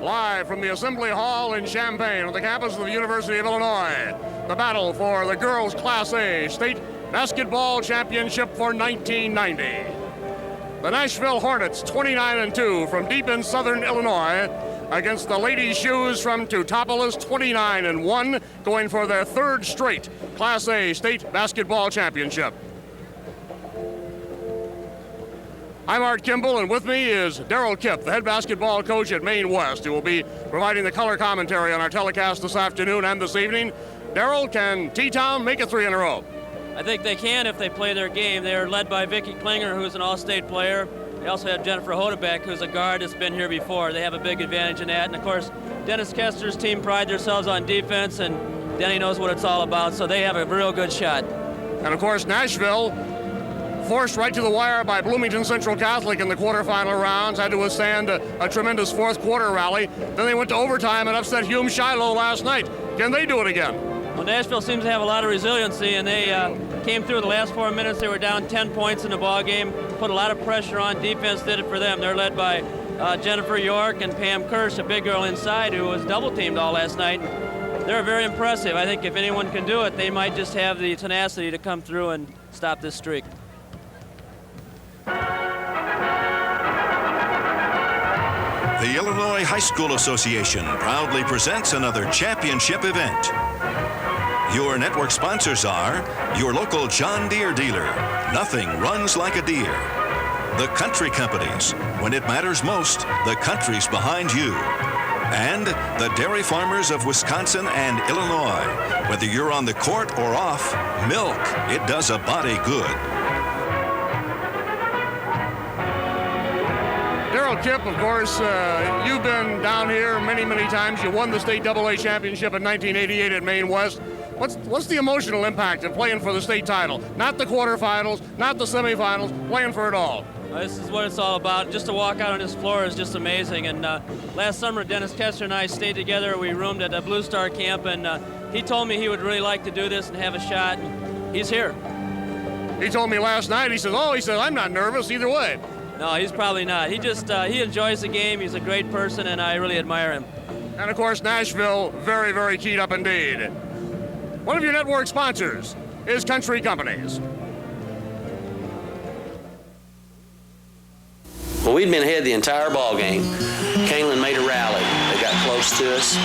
Live from the Assembly Hall in Champaign on the campus of the University of Illinois, the battle for the girls' Class A state basketball championship for 1990. The Nashville Hornets, 29-2 from deep in southern Illinois, against the Lady Shoes from Teutopolis, 29-1, going for their third straight Class A state basketball championship. I'm Art Kimball, and with me is Darrell Kipp, the head basketball coach at Maine West, who will be providing the color commentary on our telecast this afternoon and this evening. Darrell, can T-Town make it 3 in a row? I think they can if they play their game. They are led by Vicki Klinger, who's an all-state player. They also have Jennifer Hodebeck, who's a guard that's been here before. They have a big advantage in that. And, of course, Dennis Kester's team pride themselves on defense, and Denny knows what it's all about, so they have a real good shot. And, of course, Nashville, forced right to the wire by Bloomington Central Catholic in the quarterfinal rounds, had to withstand a tremendous fourth quarter rally. Then they went to overtime and upset Hume Shiloh last night. Can they do it again? Well, Nashville seems to have a lot of resiliency, and they came through the last 4 minutes. They were down 10 points in the ball game, put a lot of pressure on. Defense did it for them. They're led by Jennifer York and Pam Kirsch, a big girl inside who was double-teamed all last night. They're very impressive. I think if anyone can do it, they might just have the tenacity to come through and stop this streak. The Illinois High School Association proudly presents another championship event. Your network sponsors are your local John Deere dealer. Nothing runs like a Deere. The Country Companies. When it matters most, the country's behind you. And the dairy farmers of Wisconsin and Illinois. Whether you're on the court or off, milk, it does a body good. Darrell Kipp, of course, you've been down here many, many times. You won the state AA championship in 1988 at Maine West. What's the emotional impact of playing for the state title? Not the quarterfinals, not the semifinals, playing for it all. This is what it's all about. Just to walk out on this floor is just amazing. And last summer, Dennis Kester and I stayed together. We roomed at a Blue Star camp, and he told me he would really like to do this and have a shot. And he's here. He told me last night, he said, I'm not nervous either way. No, he's probably not. He just, he enjoys the game. He's a great person, and I really admire him. And, of course, Nashville, very, very keyed up indeed. One of your network sponsors is Country Companies. Well, we'd been ahead the entire ball game. Kaylin made a rally. They got close to us.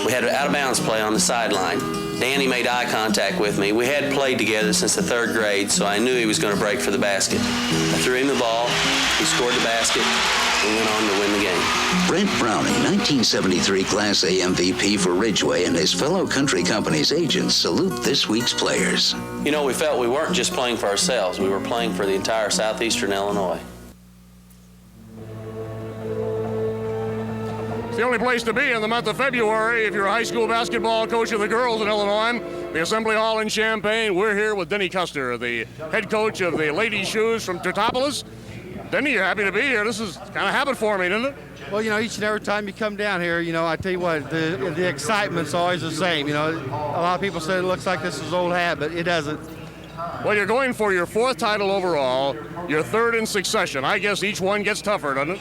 We had an out-of-bounds play on the sideline. Danny made eye contact with me. We had played together since the 3rd grade, so I knew he was going to break for the basket. I threw him the ball. He scored the basket. We went on to win the game. Brent Browning, 1973 Class A MVP for Ridgeway, and his fellow Country Companies agents salute this week's players. You know, we felt we weren't just playing for ourselves. We were playing for the entire southeastern Illinois. It's the only place to be in the month of February if you're a high school basketball coach of the girls in Illinois. The Assembly Hall in Champaign. We're here with Denny Kester, the head coach of the Lady Shoes from Teutopolis. Denny, you're happy to be here. This is kind of habit forming, isn't it? Well, you know, each and every time you come down here, you know, I tell you what, the excitement's always the same. You know, a lot of people say it looks like this is old hat, but it doesn't. Well, you're going for your 4th title overall, your 3rd in succession. I guess each one gets tougher, doesn't it?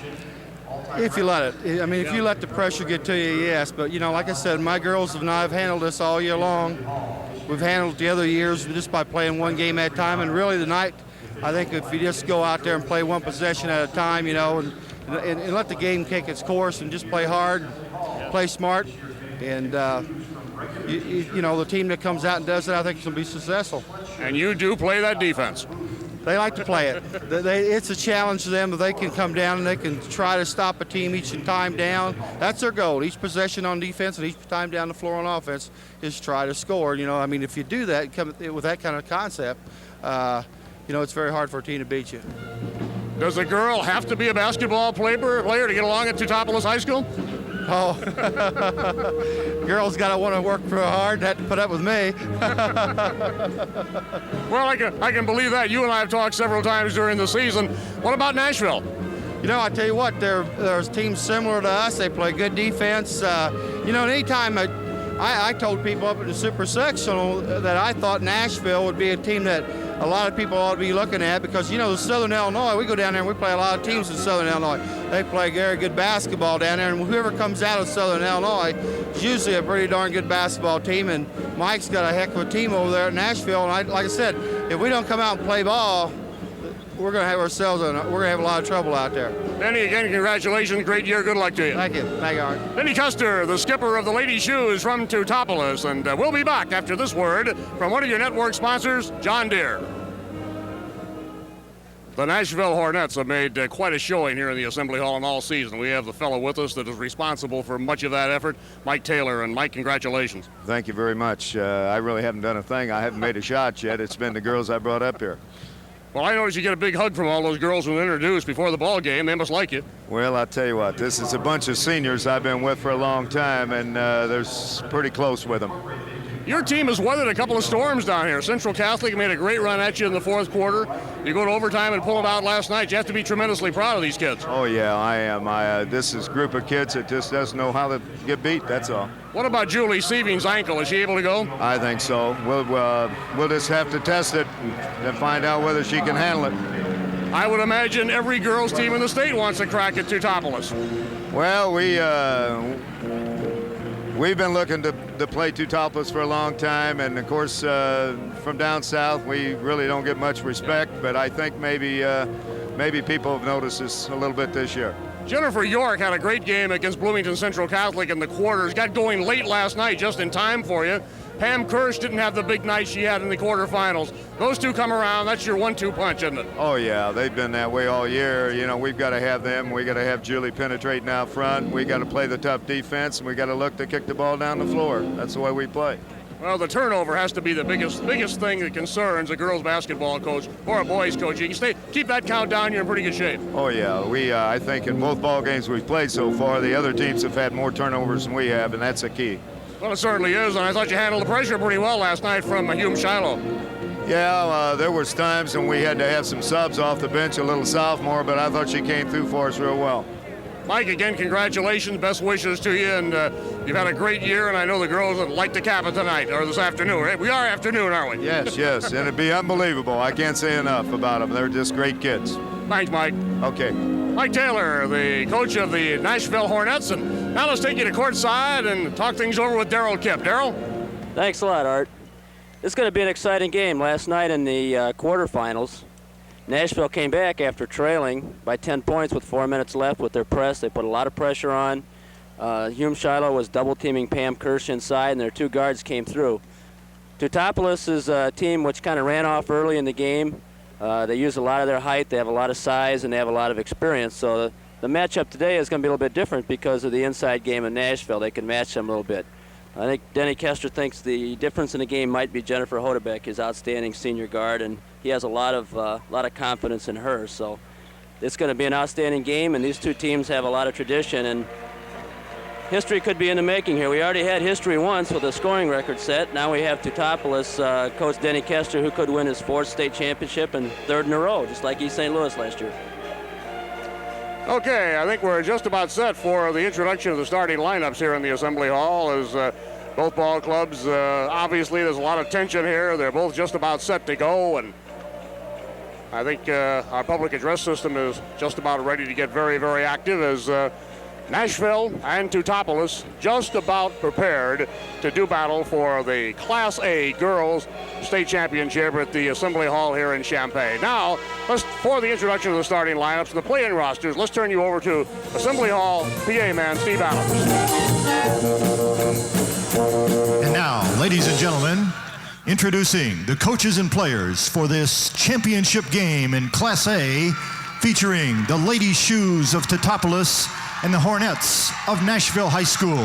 If you let it. I mean, if you let the pressure get to you, yes. But, you know, like I said, my girls and I have handled this all year long. We've handled the other years just by playing one game at a time. And really tonight, I think if you just go out there and play one possession at a time, you know, and let the game take its course and just play hard, play smart, and, you know, the team that comes out and does it, I think, is going to be successful. And you do play that defense. They like to play it. It's a challenge to them if they can come down and they can try to stop a team each time down. That's their goal. Each possession on defense and each time down the floor on offense is try to score. You know, I mean, if you do that, come with that kind of concept, you know, it's very hard for a team to beat you. Does a girl have to be a basketball player to get along at Teutopolis High School? Oh, girls got to want to work real hard to put up with me. Well, I can believe that. You and I have talked several times during the season. What about Nashville? You know, I tell you what, there's teams similar to us. They play good defense. You know, anytime I told people up in the super sectional that I thought Nashville would be a team that a lot of people ought to be looking at, because, you know, Southern Illinois, we go down there and we play a lot of teams in Southern Illinois. They play very good basketball down there, and whoever comes out of Southern Illinois is usually a pretty darn good basketball team, and Mike's got a heck of a team over there at Nashville, and like I said, if we don't come out and play ball, we're going to have a lot of trouble out there. Denny, again, congratulations. Great year. Good luck to you. Thank you. Thank you, Art. Denny Custer, the skipper of the Lady Shoes from Teutopolis, and we'll be back after this word from one of your network sponsors, John Deere. The Nashville Hornets have made quite a showing here in the Assembly Hall in all season. We have the fellow with us that is responsible for much of that effort, Mike Taylor. And Mike, congratulations. Thank you very much. I really haven't done a thing. I haven't made a shot yet. It's been the girls I brought up here. Well, I noticed you get a big hug from all those girls when introduced before the ball game. They must like you. Well, I'll tell you what, this is a bunch of seniors I've been with for a long time, and they're pretty close with them. Your team has weathered a couple of storms down here. Central Catholic made a great run at you in the fourth quarter. You go to overtime and pull it out last night. You have to be tremendously proud of these kids. Oh, yeah, I am. This is a group of kids that just doesn't know how to get beat, that's all. What about Julie Seaving's ankle? Is she able to go? I think so. We'll just have to test it and find out whether she can handle it. I would imagine every girls' team in the state wants a crack at Teutopolis. Well, we've been looking to play Teutopolis for a long time, and of course, from down south, we really don't get much respect, but I think maybe people have noticed this a little bit this year. Jennifer York had a great game against Bloomington Central Catholic in the quarters. Got going late last night, just in time for you. Pam Kirsch didn't have the big night she had in the quarterfinals. Those two come around, that's your 1-2 punch, isn't it? Oh, yeah, they've been that way all year. You know, we've got to have them. We got to have Julie penetrating out front. We got to play the tough defense, and we got to look to kick the ball down the floor. That's the way we play. Well, the turnover has to be the biggest thing that concerns a girls basketball coach or a boys coach. You can keep that count down, you're in pretty good shape. Oh, yeah. I think in both ball games we've played so far, the other teams have had more turnovers than we have, and that's a key. Well, it certainly is, and I thought you handled the pressure pretty well last night from Hume Shiloh. Yeah, there was times when we had to have some subs off the bench, a little sophomore, but I thought she came through for us real well. Mike, again, congratulations, best wishes to you, and you've had a great year, and I know the girls would like to cap it tonight, or this afternoon, right? We are afternoon, aren't we? Yes, and it'd be unbelievable. I can't say enough about them. They're just great kids. Thanks, Mike. Okay. Mike Taylor, the coach of the Nashville Hornets, and now let's take you to courtside and talk things over with Darrell Kipp. Darrell? Thanks a lot, Art. It's going to be an exciting game. Last night in the quarterfinals, Nashville came back after trailing by 10 points with 4 minutes left with their press. They put a lot of pressure on. Hume Shiloh was double-teaming Pam Kirsch inside, and their two guards came through. Teutopolis is a team which kind of ran off early in the game. They use a lot of their height, they have a lot of size, and they have a lot of experience. So the matchup today is going to be a little bit different because of the inside game in Nashville. They can match them a little bit. I think Denny Kester thinks the difference in the game might be Jennifer Hodebeck, his outstanding senior guard, and he has a lot of confidence in her. So it's going to be an outstanding game, and these two teams have a lot of tradition, and history could be in the making here. We already had history once with a scoring record set. Now we have Teutopolis, Coach Denny Kester, who could win his 4th state championship and 3rd in a row, just like East St. Louis last year. Okay, I think we're just about set for the introduction of the starting lineups here in the Assembly Hall. As both ball clubs, obviously there's a lot of tension here. They're both just about set to go, and I think our public address system is just about ready to get very, very active as Nashville and Teutopolis just about prepared to do battle for the Class A Girls State Championship at the Assembly Hall here in Champaign. Now, for the introduction of the starting lineups and the play-in rosters, let's turn you over to Assembly Hall PA man Steve Adams. And now, ladies and gentlemen, introducing the coaches and players for this championship game in Class A, featuring the Lady Shoes of Teutopolis and the Hornets of Nashville High School.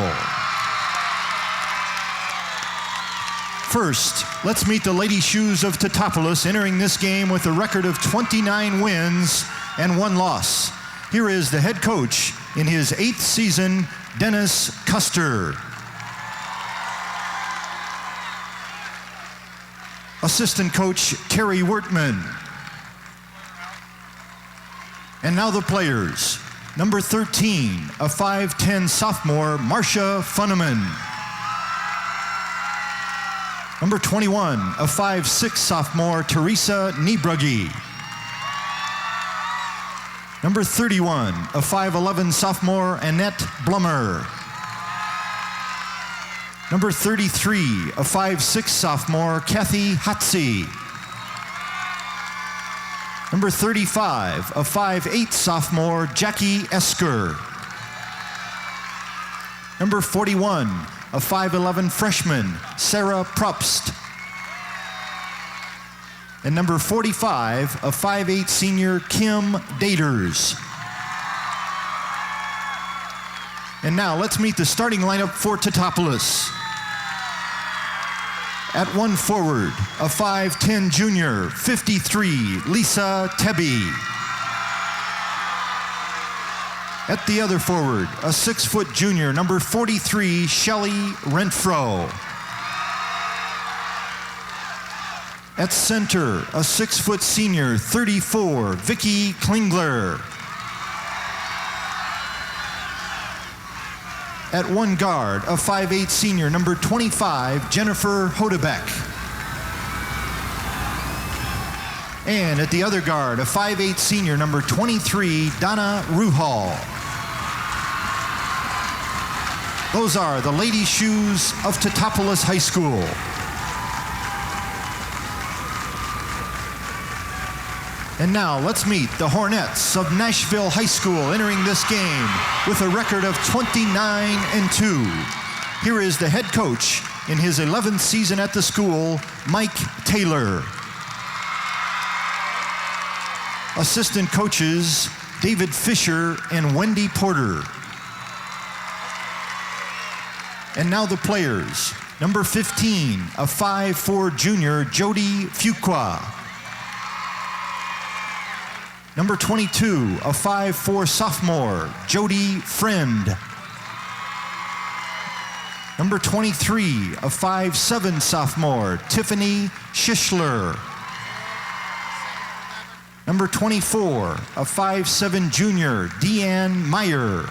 First, let's meet the Lady Shoes of Teutopolis, entering this game with a record of 29 wins and 1 loss. Here is the head coach in his 8th season, Dennis Custer. Assistant coach, Terry Wertman. And now the players. Number 13, a 5'10" sophomore, Marcia Funneman. Number 21, a 5'6" sophomore, Teresa Niebrugge. Number 31, a 5'11" sophomore, Annette Blummer. Number 33, a 5'6" sophomore, Kathy Hatzi. Number 35, a 5'8" sophomore, Jackie Esker. Number 41, a 5'11" freshman, Sarah Probst. And number 45, a 5'8" senior, Kim Daters. And now let's meet the starting lineup for Teutopolis. At one forward, a 5'10" junior, 53, Lisa Tebby. At the other forward, a 6-foot junior, number 43, Shelley Renfro. At center, a 6-foot senior, 34, Vicky Klingler. At one guard, a 5'8" senior, number 25, Jennifer Hodebeck. And at the other guard, a 5'8" senior, number 23, Donna Ruhal. Those are the Lady Shoes of Teutopolis High School. And now let's meet the Hornets of Nashville High School entering this game with a record of 29-2. Here is the head coach in his 11th season at the school, Mike Taylor. Assistant coaches, David Fisher and Wendy Porter. And now the players. Number 15, a 5'4" junior, Jody Fuqua. Number 22, a 5'4" sophomore, Jody Friend. Number 23, a 5'7" sophomore, Tiffany Schischler. Number 24, a 5'7" junior, Deanne Meyer.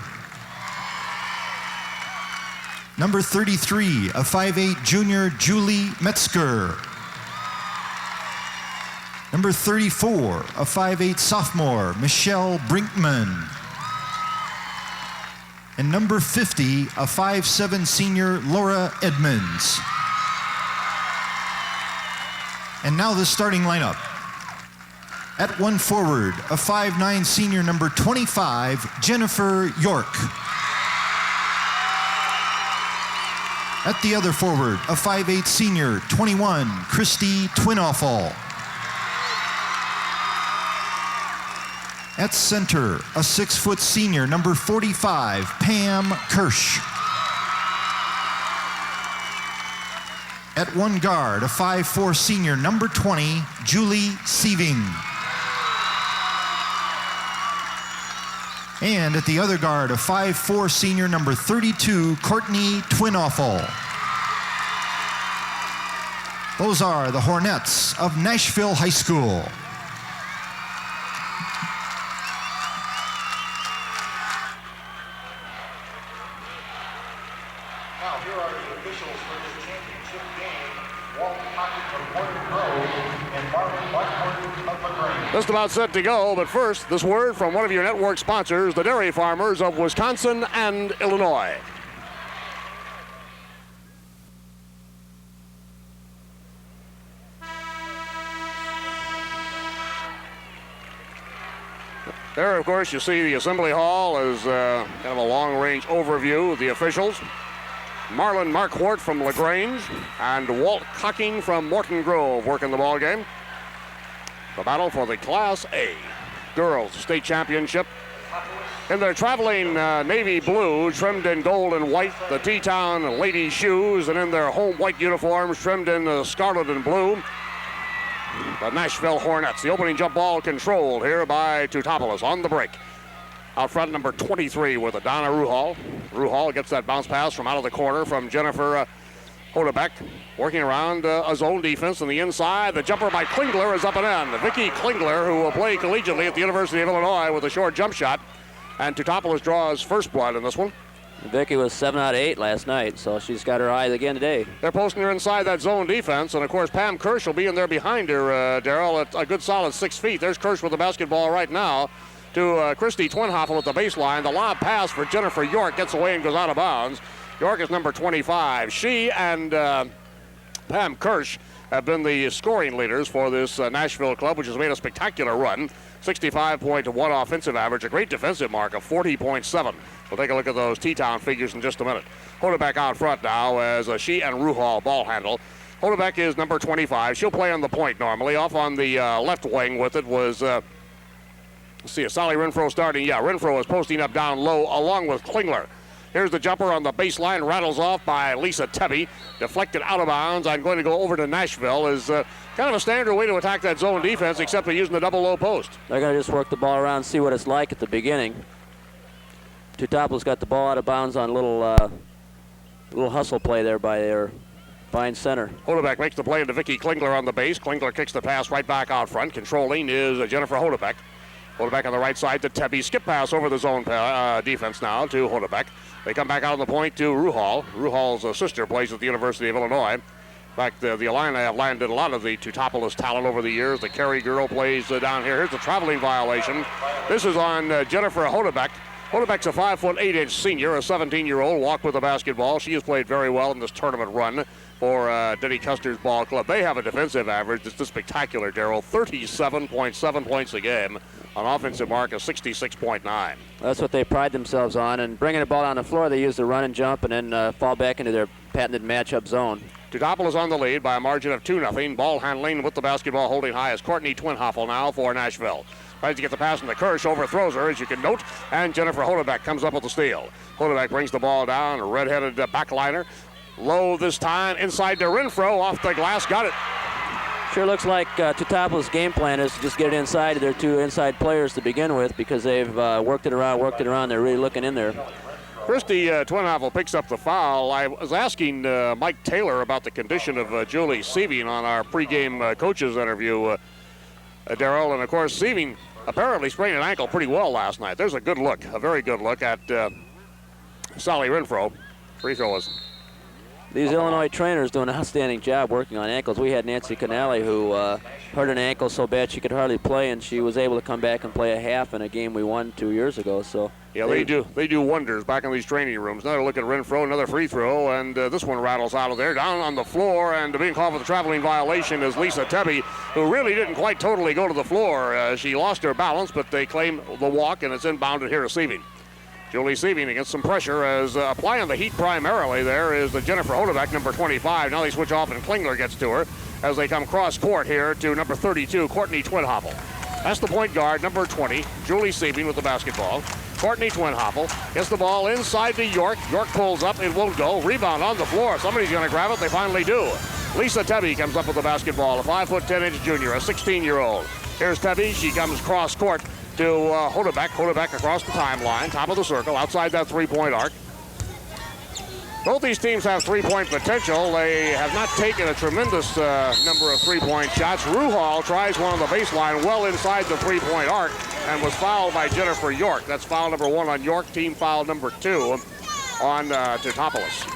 Number 33, a 5'8" junior, Julie Metzger. Number 34, a 5'8" sophomore, Michelle Brinkman. And number 50, a 5'7" senior, Laura Edmonds. And now the starting lineup. At one forward, a 5'9" senior, number 25, Jennifer York. At the other forward, a 5'8" senior, 21, Christy Twinoffel. At center, a 6-foot senior, number 45, Pam Kirsch. At one guard, a 5'4" senior, number 20, Julie Sieving. And at the other guard, a 5'4" senior, number 32, Courtney Twinoffel. Those are the Hornets of Nashville High School. Now, here are the officials for this championship game. Walt Hockey of Warden Grove and Marvin Blackburn of LaGrange. Just about set to go, but first, this word from one of your network sponsors, the dairy farmers of Wisconsin and Illinois. There, of course, you see the Assembly Hall as kind of a long-range overview of the officials. Marlon Marquardt from LaGrange and Walt Cocking from Morton Grove working the ball game. The battle for the Class A Girls State Championship. In their traveling navy blue, trimmed in gold and white, the T-Town Lady Shoes, and in their home white uniforms, trimmed in scarlet and blue, the Nashville Hornets. The opening jump ball controlled here by Teutopolis on the break. Out front, number 23 with Donna Ruhal. Ruhal gets that bounce pass from out of the corner from Jennifer Hodebeck. Working around a zone defense on the inside. The jumper by Klingler is up and in. Vicky Klingler, who will play collegiately at the University of Illinois with a short jump shot. And Teutopolis draws first blood in this one. Vicky was 7 out of 8 last night, so she's got her eye again today. They're posting her inside that zone defense, and of course Pam Kirsch will be in there behind her, Darrell, at a good solid 6 feet. There's Kirsch with the basketball right now to Christy Twinhoffel at the baseline. The lob pass for Jennifer York gets away and goes out of bounds. York is number 25. She and Pam Kirsch have been the scoring leaders for this Nashville club, which has made a spectacular run. 65.1 offensive average, a great defensive mark of 40.7. We'll take a look at those T-Town figures in just a minute. Hodebeck out front now as she and Ruhal ball handle. Hodebeck is number 25. She'll play on the point normally. Off on the left wing with it was, let's see, Sally Renfro starting. Yeah, Renfro is posting up down low along with Klingler. Here's the jumper on the baseline, rattles off by Lisa Tebby. Deflected out of bounds. I'm going to go over to Nashville. Is kind of a standard way to attack that zone defense, except for using the double low post. They're going to just work the ball around and see what it's like at the beginning. Teutopolis got the ball out of bounds on a little hustle play there by their fine center. Hodebeck makes the play into Vicky Klingler on the base. Klingler kicks the pass right back out front. Controlling is Jennifer Hodebeck. Hodebeck on the right side to Tebby. Skip pass over the zone defense now to Hodebeck. They come back out on the point to Ruhal. Ruhal's sister plays at the University of Illinois. In fact, the Illini have landed a lot of the Teutopolis talent over the years. The Carey girl plays down here. Here's the traveling violation. This is on Jennifer Hodebeck. Hodebeck's a 5'8" senior, a 17-year-old, walked with the basketball. She has played very well in this tournament run for Denny Custer's ball club. They have a defensive average that's just spectacular, Darrell. 37.7 points a game. An offensive mark of 66.9. That's what they pride themselves on. And bringing the ball down the floor, they use the run and jump and then fall back into their patented matchup zone. Teutopolis on the lead by a margin of 2-0. Ball handling with the basketball holding high is Courtney Twinhoffel now for Nashville. Tries to get the pass into Kirsch, overthrows her, as you can note, and Jennifer Hodebeck comes up with the steal. Hodebeck brings the ball down, a red-headed backliner. Low this time, inside to Renfro, off the glass, got it. Sure looks like Teutopolis' game plan is to just get it inside to their two inside players to begin with, because they've worked it around. They're really looking in there. Christy Twinhoffel picks up the foul. I was asking Mike Taylor about the condition of Julie Sieving on our pregame coaches interview, Darrell, and of course Sieving apparently sprained an ankle pretty well last night. There's a good look, a very good look at Sally Renfro. Free throw is. These Illinois trainers do an outstanding job working on ankles. We had Nancy Canale who hurt an ankle so bad she could hardly play, and she was able to come back and play a half in a game we won 2 years ago. So yeah, they do wonders back in these training rooms. Another look at Renfro, another free throw, and this one rattles out of there, down on the floor, and being called for the traveling violation is Lisa Tebby, who really didn't quite totally go to the floor. She lost her balance, but they claim the walk, and it's inbounded here to Sieving. Julie Sieving against some pressure as applying the heat primarily there is the Jennifer Hodebeck, number 25. Now they switch off and Klingler gets to her as they come cross court here to number 32, Courtney Twinhoffel. That's the point guard, number 20, Julie Sieving with the basketball. Courtney Twinhoffel gets the ball inside to York. York pulls up, it won't go. Rebound on the floor. Somebody's going to grab it. They finally do. Lisa Tebby comes up with the basketball, a 5'10" junior, a 16-year-old. Here's Tebby. She comes cross court to Hodebeck. Hodebeck across the timeline, top of the circle, outside that three-point arc. Both these teams have three-point potential. They have not taken a tremendous number of three-point shots. Ruhal tries one on the baseline well inside the three-point arc and was fouled by Jennifer York. That's foul number 1 on York, team foul number 2 on Teutopolis.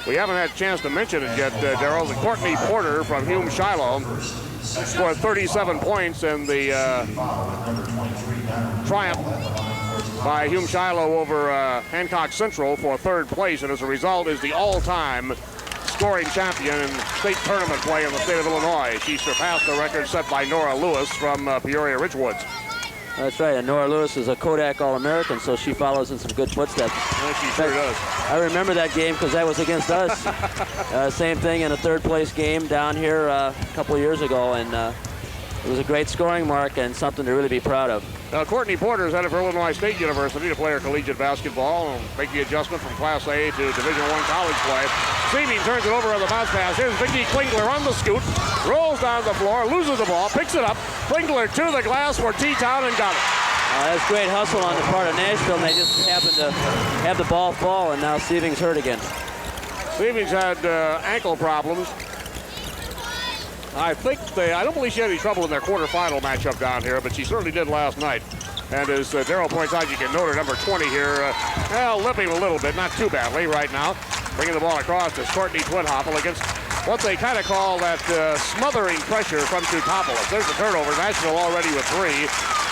We haven't had a chance to mention it yet, Darrell. The Courtney Porter from Hume Shiloh scored 37 points in the triumph by Hume Shiloh over Hancock Central for third place, and as a result is the all-time scoring champion in state tournament play in the state of Illinois. She surpassed the record set by Nora Lewis from Peoria Ridgewoods. That's right, and Nora Lewis is a Kodak All-American, so she follows in some good footsteps. Yeah, she sure does. I remember that game because that was against us. Same thing in a third-place game down here a couple of years ago, and it was a great scoring mark and something to really be proud of. Now, Courtney Porter is headed for Illinois State University to play her collegiate basketball and make the adjustment from Class A to Division I college play. Sieving turns it over on the bounce pass. Here's Vicky Klingler on the scoot, rolls down the floor, loses the ball, picks it up. Klingler to the glass for T-Town and got it. That's great hustle on the part of Nashville, and they just happened to have the ball fall, and now Sieving's hurt again. Sieving's had ankle problems. I don't believe she had any trouble in their quarterfinal matchup down here, but she certainly did last night. And as Darrell points out, you can note her number 20 here, limping a little bit, not too badly right now. Bringing the ball across is Courtney Twinhoppel against what they kind of call that smothering pressure from Teutopolis. There's the turnover. Nashville already with 3.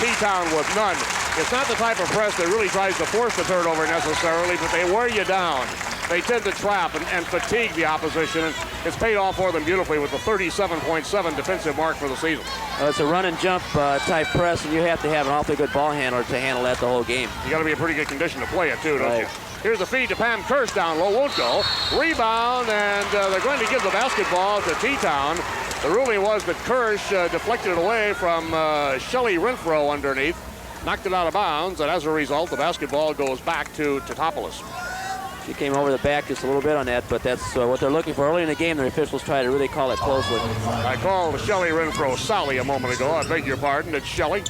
T-Town with none. It's not the type of press that really tries to force the turnover necessarily, but they wear you down. They tend to trap and fatigue the opposition, and it's paid off for them beautifully with the 37.7 defensive mark for the season. It's a run and jump type press, and you have to have an awfully good ball handler to handle that the whole game. You got to be in pretty good condition to play it too, don't you? Here's the feed to Pam Kirsch down low, won't go. Rebound, and they're going to give the basketball to T-Town. The ruling was that Kirsch deflected it away from Shelly Renfro underneath, knocked it out of bounds, and as a result, the basketball goes back to Teutopolis. She came over the back just a little bit on that, but that's what they're looking for. Early in the game, the officials try to really call it closely. I called Shelly Renfro Sally a moment ago. I beg your pardon. It's Shelly.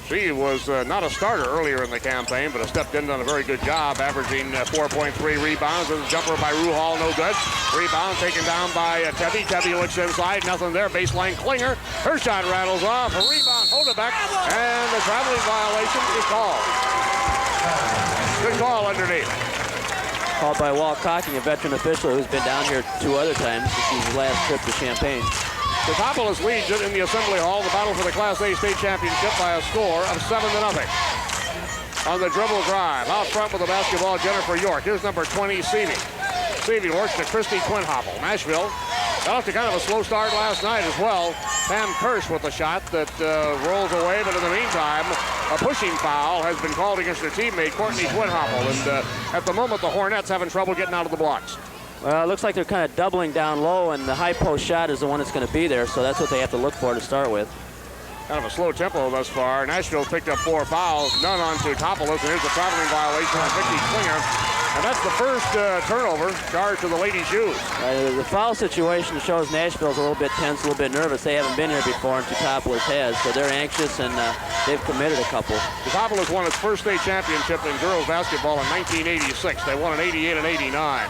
She was not a starter earlier in the campaign, but has stepped in and done a very good job, averaging 4.3 rebounds. And a jumper by Ruhal, no good. Rebound taken down by Tebby. Tebby looks inside, nothing there. Baseline Klinger. Her shot rattles off. A rebound, Hodebeck, and the traveling violation is called. Good call underneath. Called by Walt Cocking, a veteran official who's been down here 2 other times. This is his last trip to Champaign. Teutopolis leads it in the Assembly Hall, the battle for the Class A state championship by a score of 7-0. On the dribble drive, out front with the basketball, Jennifer York. Here's number 20, Seavey. Seavey works to Christy Twinhoppel. Nashville got off to kind of a slow start last night as well. Pam Kirsch with a shot that rolls away, but in the meantime, a pushing foul has been called against her teammate, Courtney Twinhoppel. And at the moment, the Hornets having trouble getting out of the blocks. Well, it looks like they're kind of doubling down low, and the high post shot is the one that's going to be there, so that's what they have to look for to start with. Kind of a slow tempo thus far. Nashville picked up 4 fouls, none on Teutopolis, and here's a traveling violation on Vicky Klinger. And that's the first turnover charged to the Lady Shoes. The foul situation shows Nashville's a little bit tense, a little bit nervous. They haven't been here before, and Teutopolis has, so they're anxious, and they've committed a couple. Teutopolis won its first state championship in girls basketball in 1986. They won in 88 and 89.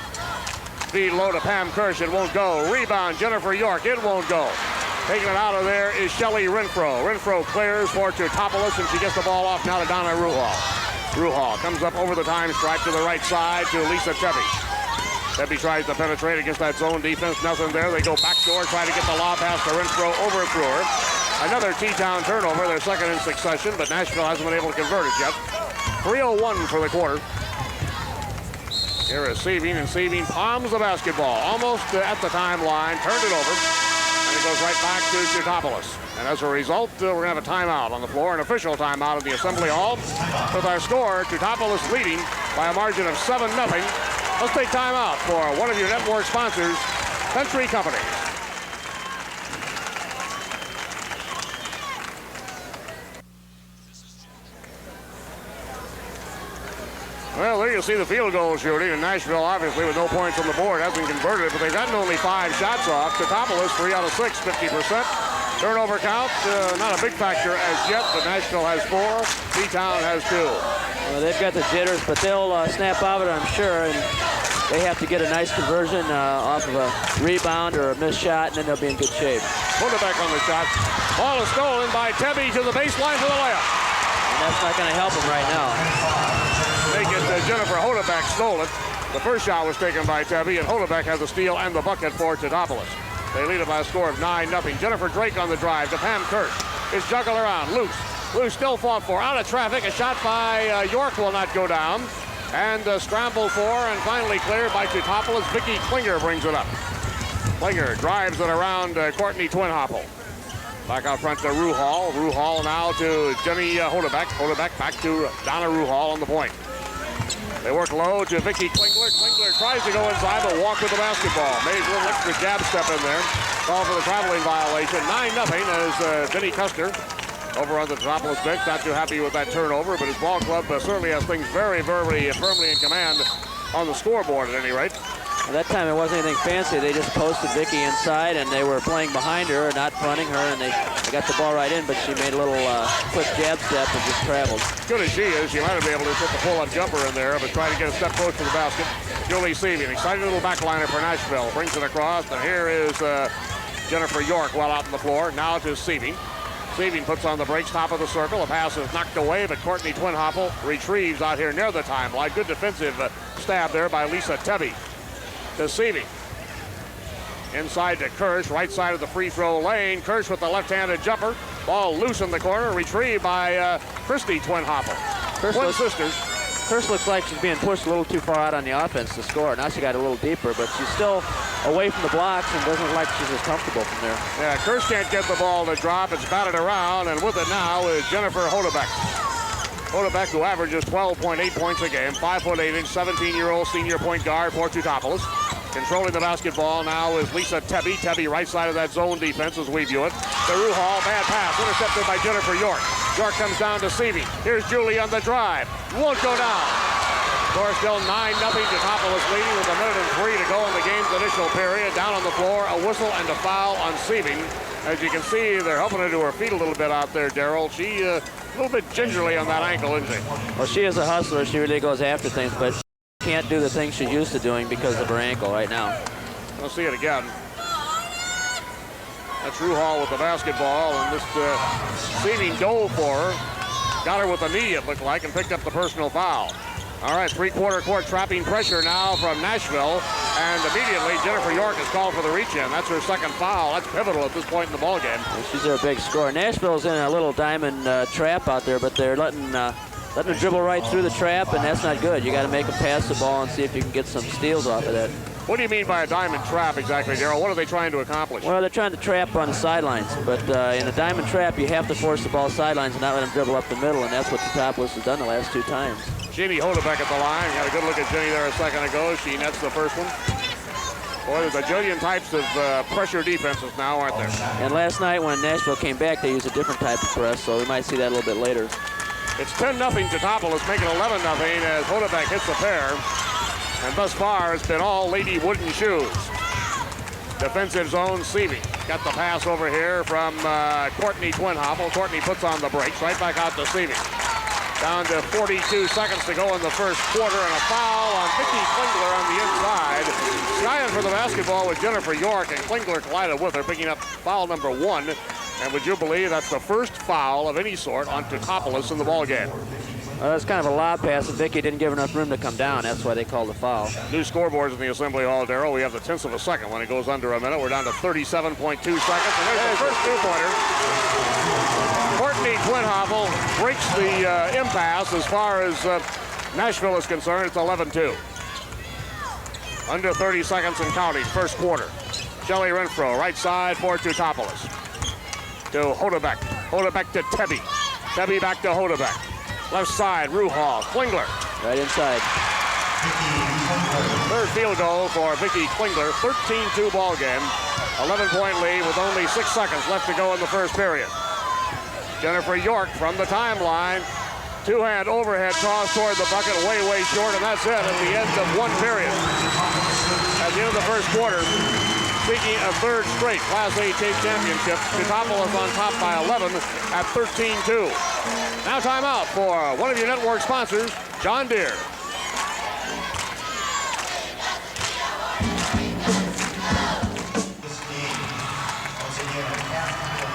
Feed low to Pam Kirsch, it won't go. Rebound, Jennifer York, it won't go. Taking it out of there is Shelly Renfro. Renfro clears for Teutopolis, and she gets the ball off now to Donna Ruhal. Ruhal comes up over the time stripe to the right side to Lisa Tebby. Tebby tries to penetrate against that zone defense, nothing there. They go backdoor, try to get the lob pass to Renfro, overthrew her. Another T-Town turnover, their second in succession, but Nashville hasn't been able to convert it yet. 3:01 for the quarter. Here is Seaving, and Seaving palms the basketball almost at the timeline, turned it over, and it goes right back to Teutopolis. And as a result, we're going to have a timeout on the floor, an official timeout at the Assembly Hall. With our score, Teutopolis leading by a margin of 7-0. Let's take timeout for one of your network sponsors, Country Company. Well, there you see the field goal shooting, and Nashville, obviously, with no points on the board, hasn't converted it, but they've gotten only 5 shots off. Teutopolis, 3 out of 6, 50%. Turnover count, not a big factor as yet, but Nashville has 4. T-Town has 2. Well, they've got the jitters, but they'll snap out of it, I'm sure, and they have to get a nice conversion off of a rebound or a missed shot, and then they'll be in good shape. Quarterback on the shot. Ball is stolen by Tebby to the baseline for the layup. And that's not going to help him right now. Take it, Jennifer Hodebeck stole it. The first shot was taken by Tebby, and Hodebeck has the steal and the bucket for Teutopolis. They lead it by a score of 9-0. Jennifer Drake on the drive to Pam Kirsch. It's juggled around, loose. Loose still fought for, out of traffic. A shot by York will not go down. And scrambled for, and finally cleared by Teutopolis. Vicky Klinger brings it up. Klinger drives it around Courtney Twinhoppel. Back out front to Ruhal. Ruhal now to Jenny Hodebeck. Hodebeck back to Donna Ruhal on the point. They work low to Vicky Klingler. Klingler tries to go inside, but walk with the basketball. Made a little extra jab step in there. Call for the traveling violation. 9-0 as Vinny Custer over on the Teutopolis bench. Not too happy with that turnover, but his ball club certainly has things very, very firmly in command on the scoreboard at any rate. Well, that time it wasn't anything fancy. They just posted Vicky inside, and they were playing behind her, not fronting her, and they got the ball right in, but she made a little quick jab step and just traveled. Good as she is, she might have been able to put the pull-up jumper in there, but trying to get a step close to the basket. Julie Seavey, exciting little backliner for Nashville. Brings it across, and here is Jennifer York well out on the floor. Now to Seavey. Seaving puts on the brakes, top of the circle. A pass is knocked away, but Courtney Twinhoppel retrieves out here near the timeline. Good defensive stab there by Lisa Tebby. To Seaving. Inside to Kirsch, right side of the free throw lane. Kirsch with the left-handed jumper. Ball loose in the corner, retrieved by Christy Twinhoppel. Twin sisters. Kirsch looks like she's being pushed a little too far out on the offense to score. Now she got a little deeper, but she's still away from the blocks and doesn't look like she's as comfortable from there. Yeah, Kirsch can't get the ball to drop. It's batted around, and with it now is Jennifer Hodebeck. Hodebeck, who averages 12.8 points a game, 5'8", 17-year-old senior point guard for Teutopolis. Controlling the basketball now is Lisa Tebby. Tebby right side of that zone defense as we view it. To Ruhal, bad pass, intercepted by Jennifer York. York comes down to Seavey. Here's Julie on the drive. Won't go down. Score still 9-0. Teutopolis leading with 1:03 to go in the game's initial period. Down on the floor, a whistle and a foul on Seavey. As you can see, they're helping her to her feet a little bit out there, Darrell. She a little bit gingerly on that ankle, isn't she? Well, she is a hustler. She really goes after things, but can't do the things she's used to doing because of her ankle right now. We'll see it again. That's Ruhal with the basketball, and this Seaving dove for her. Got her with a knee, it looked like, and picked up the personal foul. All right, three-quarter court trapping pressure now from Nashville, and immediately Jennifer York is called for the reach-in. That's her second foul. That's pivotal at this point in the ballgame. Well, she's their big scorer. Nashville's in a little diamond trap out there, but they're letting her dribble right through the trap, and that's not good. You got to make them pass the ball and see if you can get some steals off of that. What do you mean by a diamond trap exactly, Darrell? What are they trying to accomplish? Well, they're trying to trap on the sidelines, but in a diamond trap, you have to force the ball sidelines and not let them dribble up the middle, and that's what Teutopolis has done the last two times. Jenny Hodebeck at the line. Got a good look at Jenny there a second ago. She nets the first one. Boy, there's a jillion types of pressure defenses now, aren't there? And last night when Nashville came back, they used a different type of press, so we might see that a little bit later. It's 10-0 Teutopolis, making 11-0 as Hodebeck hits the pair. And thus far, it's been all Lady Wooden Shoes. Defensive zone, Seavey. Got the pass over here from Courtney Twinhoppel. Courtney puts on the brakes, right back out to Seavey. Down to 42 seconds to go in the first quarter, and a foul on Vicki Klingler on the inside. Skying for the basketball with Jennifer York, and Klingler collided with her, picking up foul number 1. And would you believe that's the first foul of any sort on Teutopolis in the ballgame? Well, that's kind of a lob pass, and Vicki didn't give enough room to come down. That's why they called the foul. New scoreboards in the Assembly Hall, Darrell. We have the tenths of a second when it goes under a minute. We're down to 37.2 seconds, and there's the first two-pointer. Courtney Twinhoppel breaks the impasse as far as Nashville is concerned. It's 11-2. Under 30 seconds and counting, first quarter. Shelly Renfro, right side for Teutopolis. To Hodebeck. Hodebeck to Tebby. Tebby back to Hodebeck. Left side, Ruhal. Klingler. Right inside. Third field goal for Vicki Klingler. 13-2 ball game. 11-point lead with only 6 seconds left to go in the first period. Jennifer York from the timeline. Two-hand overhead toss toward the bucket, way short, and that's it at the end of one period. At the end of the first quarter, speaking of third straight Class A state championship, Teutopolis on top by 11 at 13-2. Now timeout for one of your network sponsors, John Deere.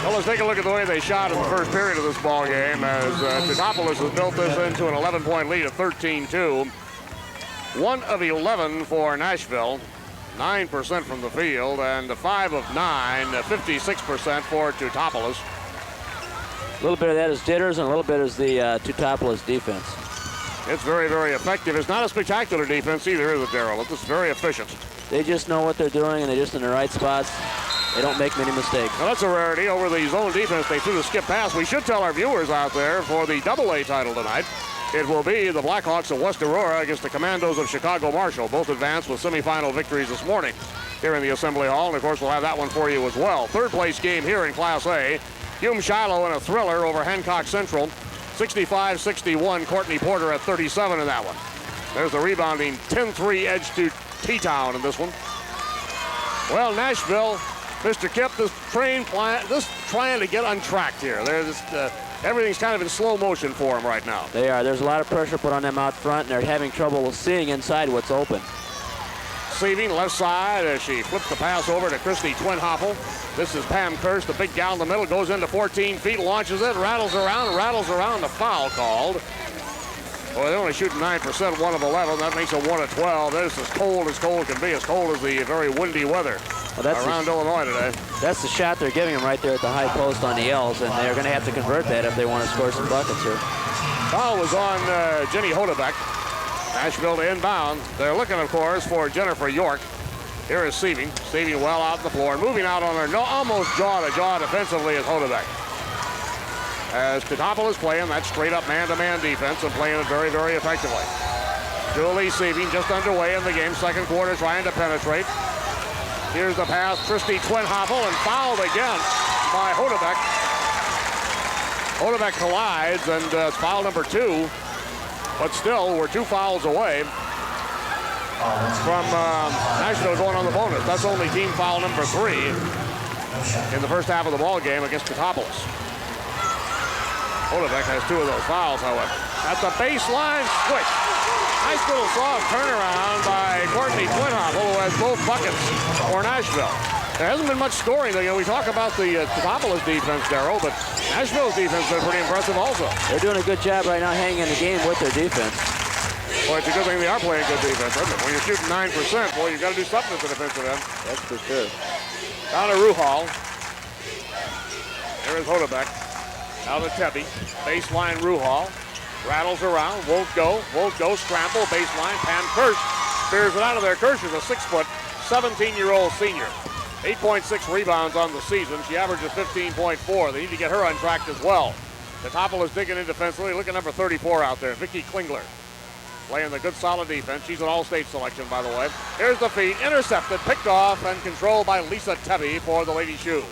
Well, let's take a look at the way they shot in the first period of this ball game as Teutopolis has built this into an 11-point lead at 13-2. 1 of 11 for Nashville, 9% from the field, and 5 of 9, 56% for Teutopolis. A little bit of that is Ditters, and a little bit is the Teutopolis defense. It's very effective. It's not a spectacular defense either, is it, Darrell? It's just very efficient. They just know what they're doing, and they're just in the right spots. They don't make many mistakes. Well, that's a rarity. Over the zone defense, they threw the skip pass. We should tell our viewers out there for the AA title tonight, it will be the Blackhawks of West Aurora against the Commandos of Chicago Marshall. Both advanced with semifinal victories this morning here in the Assembly Hall. And, of course, we'll have that one for you as well. Third place game here in Class A. Hume Shiloh in a thriller over Hancock Central. 65-61. Courtney Porter at 37 in that one. There's the rebounding 10-3 edge to T-Town in this one. Well, Nashville, Mr. Kip, this trying to get untracked here. They're just, everything's kind of in slow motion for them right now. They are. There's a lot of pressure put on them out front, and they're having trouble seeing inside what's open. Seaving, left side, as she flips the pass over to Christy Twinhoffel. This is Pam Kirsch, the big gal in the middle, goes into 14 feet, launches it, rattles around, the foul called. Well, they're only shooting 9%, 1 of 11. That makes it 1 of 12. That is as cold can be, as cold as the very windy weather around Illinois today. That's the shot they're giving them right there at the high post on the L's, and they're going to have to convert that if they want to score some buckets here. Foul was on Jenny Hodebeck. Nashville to inbound. They're looking, of course, for Jennifer York. Here is Seaving. Seaving well out the floor. Moving out on her almost jaw-to-jaw defensively is Hodebeck. As Teutopolis playing that straight-up man-to-man defense and playing it very, very effectively. Julie Seaving just underway in the game. Second quarter trying to penetrate. Here's the pass. Christy Twinhoffel and fouled again by Hodebeck. Hodebeck collides and it's foul number 2. But still, we're 2 fouls away from Nashville going on the bonus. That's only team foul number 3 in the first half of the ball game against Teutopolis. Hodebeck has 2 of those fouls, however. At the baseline switch. Nice little soft turnaround by Courtney Twinhoffel, who has both buckets for Nashville. There hasn't been much scoring. You know, we talk about the Teutopolis defense, Darryl, but Nashville's defense has been pretty impressive also. They're doing a good job right now hanging the game with their defense. Boy, it's a good thing they are playing good defense, isn't it? When you're shooting 9%, boy, you've got to do something at the defensive end. That's for sure. Down to Ruhal. There is Hodebeck. Now to Tebby. Baseline Ruhal. Rattles around. Won't go. Scramble. Baseline. Pam Kirsch spears it out of there. Kirsch is a 6-foot, 17-year-old senior. 8.6 rebounds on the season. She averages 15.4. They need to get her untracked as well. Teutopolis digging in defensively. Look at number 34 out there. Vicky Klingler. Playing the good solid defense. She's an all-state selection, by the way. Here's the feed. Intercepted, picked off, and controlled by Lisa Tebby for the Lady Shoes.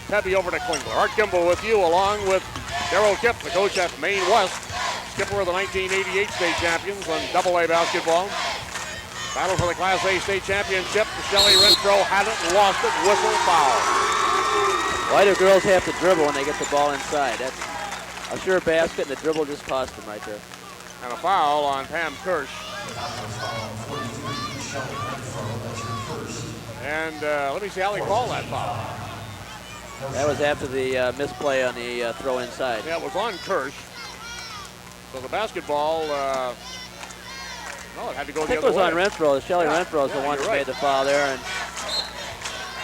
Tebby over to Klingler. Art Kimball with you, along with Darryl Kipp, the coach at Maine West. Skipper of the 1988 state champions on AA basketball. Battle for the Class A state championship. Shelly Renfro had it, lost it, whistle, foul. Why do girls have to dribble when they get the ball inside? That's a sure basket, and the dribble just cost them right there. And a foul on Pam Kirsch. And let me see how they call that foul. That was after the misplay on the throw inside. Yeah, it was on Kirsch. So the basketball, no, it had to go the other way. I think it was on Renfro. Shelly Renfro is the one who made the foul there. And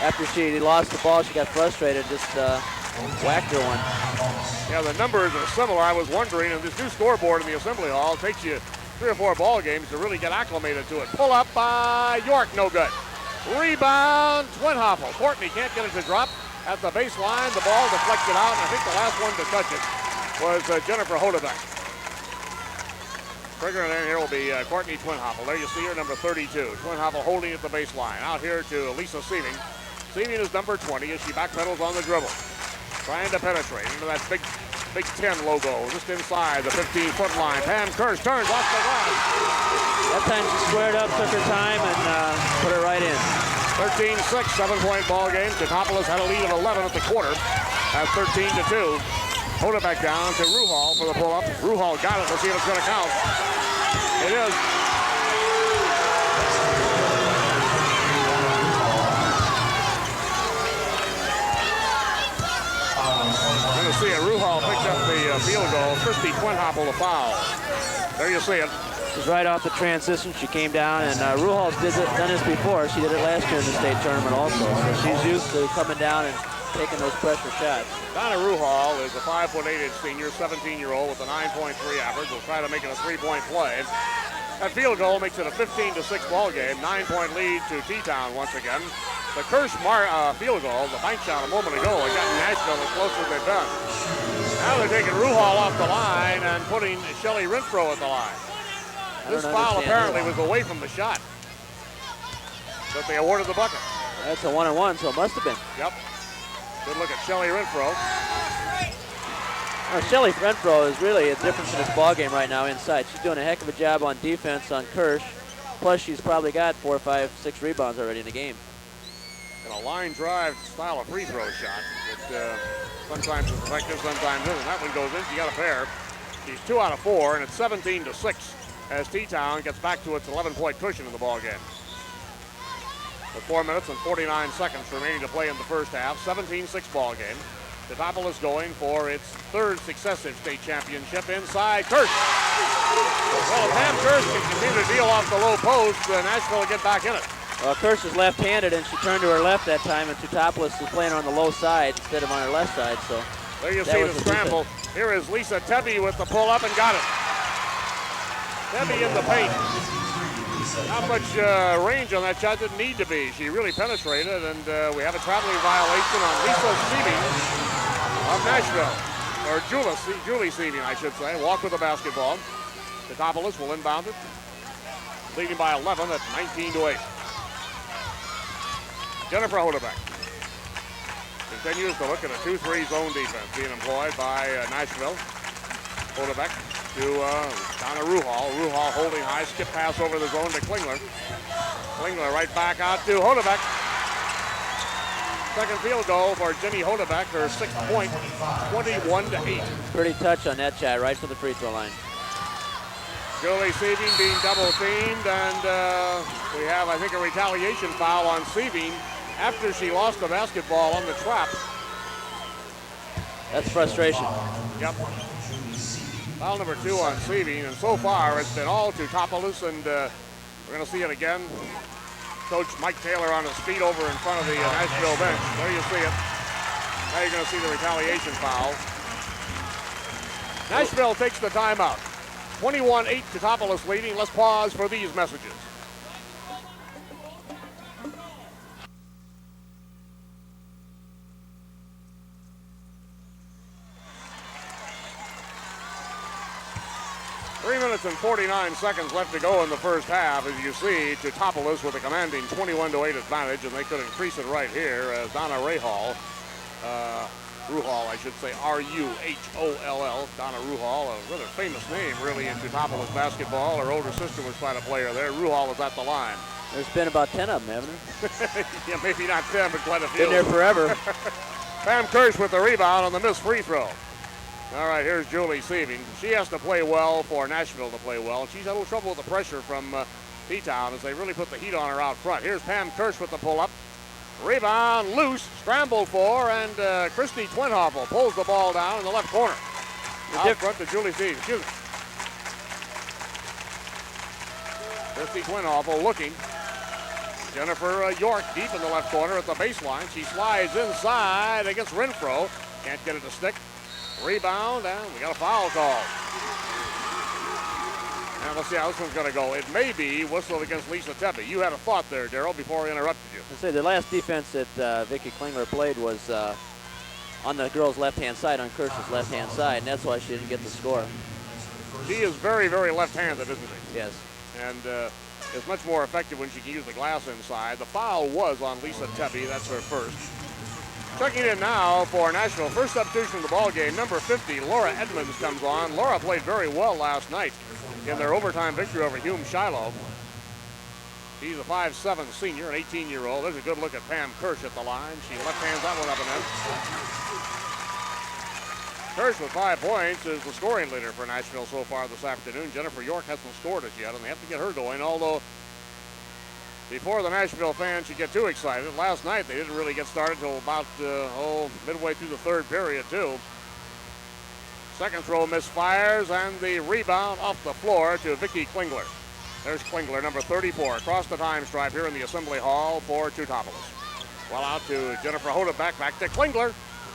after she lost the ball, she got frustrated, just whacked her one. Yeah, the numbers are similar. I was wondering, and this new scoreboard in the assembly hall takes you 3 or 4 ball games to really get acclimated to it. Pull up by York, no good. Rebound, Twinhoffel. Courtney can't get it to drop at the baseline. The ball deflected out, and I think the last one to touch it was Jennifer Hodebeck. Triggering in here will be Courtney Twinhoffel. There you see her, number 32. Twinhoffel holding at the baseline. Out here to Lisa Seaving. Seaving is number 20 as she backpedals on the dribble. Trying to penetrate into that Big Ten logo just inside the 15-foot line. Pam Kirsch turns off the glass. That time she squared up, took her time, and put it right in. 13-6, 7-point ball game. Teutopolis had a lead of 11 at the quarter at 13-2. Hodebeck down to Ruhal for the pull-up. Ruhal got it. Let's see if it's going to count. It is. Going to see it. Ruhal picked up the field goal. Christy Twinhoffel the foul. There you see it. It was right off the transition. She came down, and Ruhal's done this before. She did it last year in the state tournament also. So she's used to coming down and taking those pressure shots. Donna Ruhal is a 5'8" senior, 17-year-old with a 9.3 average. Will try to make it a 3-point play. That field goal makes it a 15-6 ball game. 9-point lead to T-Town once again. The Kirsch field goal, the bank shot a moment ago, had gotten Nashville as close as they've been. Now they're taking Ruhal off the line and putting Shelly Renfro at the line. This foul apparently was away from the shot that they awarded the bucket. That's a 1-on-1, so it must have been. Yep. Good look at Shelly Renfro. Shelly Renfro is really a difference in this ball game right now inside. She's doing a heck of a job on defense on Kirsch. Plus, she's probably got 4, 5, 6 rebounds already in the game. And a line drive style of free throw shot that sometimes is effective, sometimes isn't. That one goes in. She got a pair. She's 2 out of 4, and it's 17-6 as T-Town gets back to its 11-point cushion in the ball game. With 4 minutes and 49 seconds remaining to play in the first half. 17-6 ball game. Teutopolis going for its third successive state championship. Inside, Kirsch. Well, if Pam Kirsch can continue to deal off the low post, Nashville will get back in it. Well, Kirsch is left-handed, and she turned to her left that time, and Teutopolis is playing on the low side instead of on her left side. So there you see the scramble. Here is Lisa Tebby with the pull-up and got it. Tebby in the paint. Not much range on that shot, didn't need to be. She really penetrated, and we have a traveling violation on Lisa Seaving of Nashville. Or Julie Seaving, I should say. Walk with the basketball. Teutopolis will inbound it. Leading by 11 at 19-8. Jennifer Hodebeck continues to look at a 2-3 zone defense being employed by Nashville. Hodebeck to Donna Ruhal. Ruhal holding high, skip pass over the zone to Klingler. Klingler right back out to Hodebeck. Second field goal for Jenny Hodebeck, her 6th point, 21-8. Pretty touch on that shot, right to the free throw line. Julie Seaving being double teamed, and we have, I think, a retaliation foul on Seaving after she lost the basketball on the trap. That's frustration. Yep. Foul number 2 on Seaving, and so far it's been all Teutopolis, and we're going to see it again. Coach Mike Taylor on his feet over in front of the Nashville bench. There you see it. Now you're going to see the retaliation foul. Nashville takes the timeout. 21-8 Teutopolis leading. Let's pause for these messages. Three minutes and 49 seconds left to go in the first half. As you see, Teutopolis with a commanding 21-8 advantage, and they could increase it right here as Donna Ruhal, I should say, R-U-H-O-L-L, Donna Ruhal, a rather famous name really in Teutopolis basketball. Her older sister was quite a player there. Ruhal was at the line. There's been about 10 of them, haven't there? Yeah, maybe not 10, but quite a few. Been there forever. Pam Kirsch with the rebound on the missed free throw. All right, here's Julie Seaving. She has to play well for Nashville to play well. She's had a little trouble with the pressure from T-Town as they really put the heat on her out front. Here's Pam Kirsch with the pull-up. Rebound loose, scrambled for, and Christy Twinhoffel pulls the ball down in the left corner. Out front to Julie Seaving. Christy Twinhoffel looking. Jennifer York deep in the left corner at the baseline. She slides inside against Renfro. Can't get it to stick. Rebound, and we got a foul call. Now let's see how this one's going to go. It may be whistled against Lisa Tebby. You had a thought there, Darryl, before I interrupted you. I say the last defense that Vicki Klingler played was on the girls' left-hand side, on Kirsch's left-hand side, and that's why she didn't get the score. She is very, very left-handed, isn't she? Yes. And is much more effective when she can use the glass inside. The foul was on Lisa Tebby. That's her first. Checking in now for Nashville. First substitution in the ball game, number 50, Laura Edmonds comes on. Laura played very well last night in their overtime victory over Hume Shiloh. She's a 5'7" senior, an 18-year-old. There's a good look at Pam Kirsch at the line. She left-hands that one up and in. Kirsch with 5 points is the scoring leader for Nashville so far this afternoon. Jennifer York hasn't scored as yet, and they have to get her going, although before the Nashville fans should get too excited, last night they didn't really get started until about midway through the third period, too. Second throw misfires, and the rebound off the floor to Vicki Klingler. There's Klingler, number 34, across the time stripe here in the Assembly Hall for Teutopolis. Well out to Jennifer Hodebeck, back to Klingler.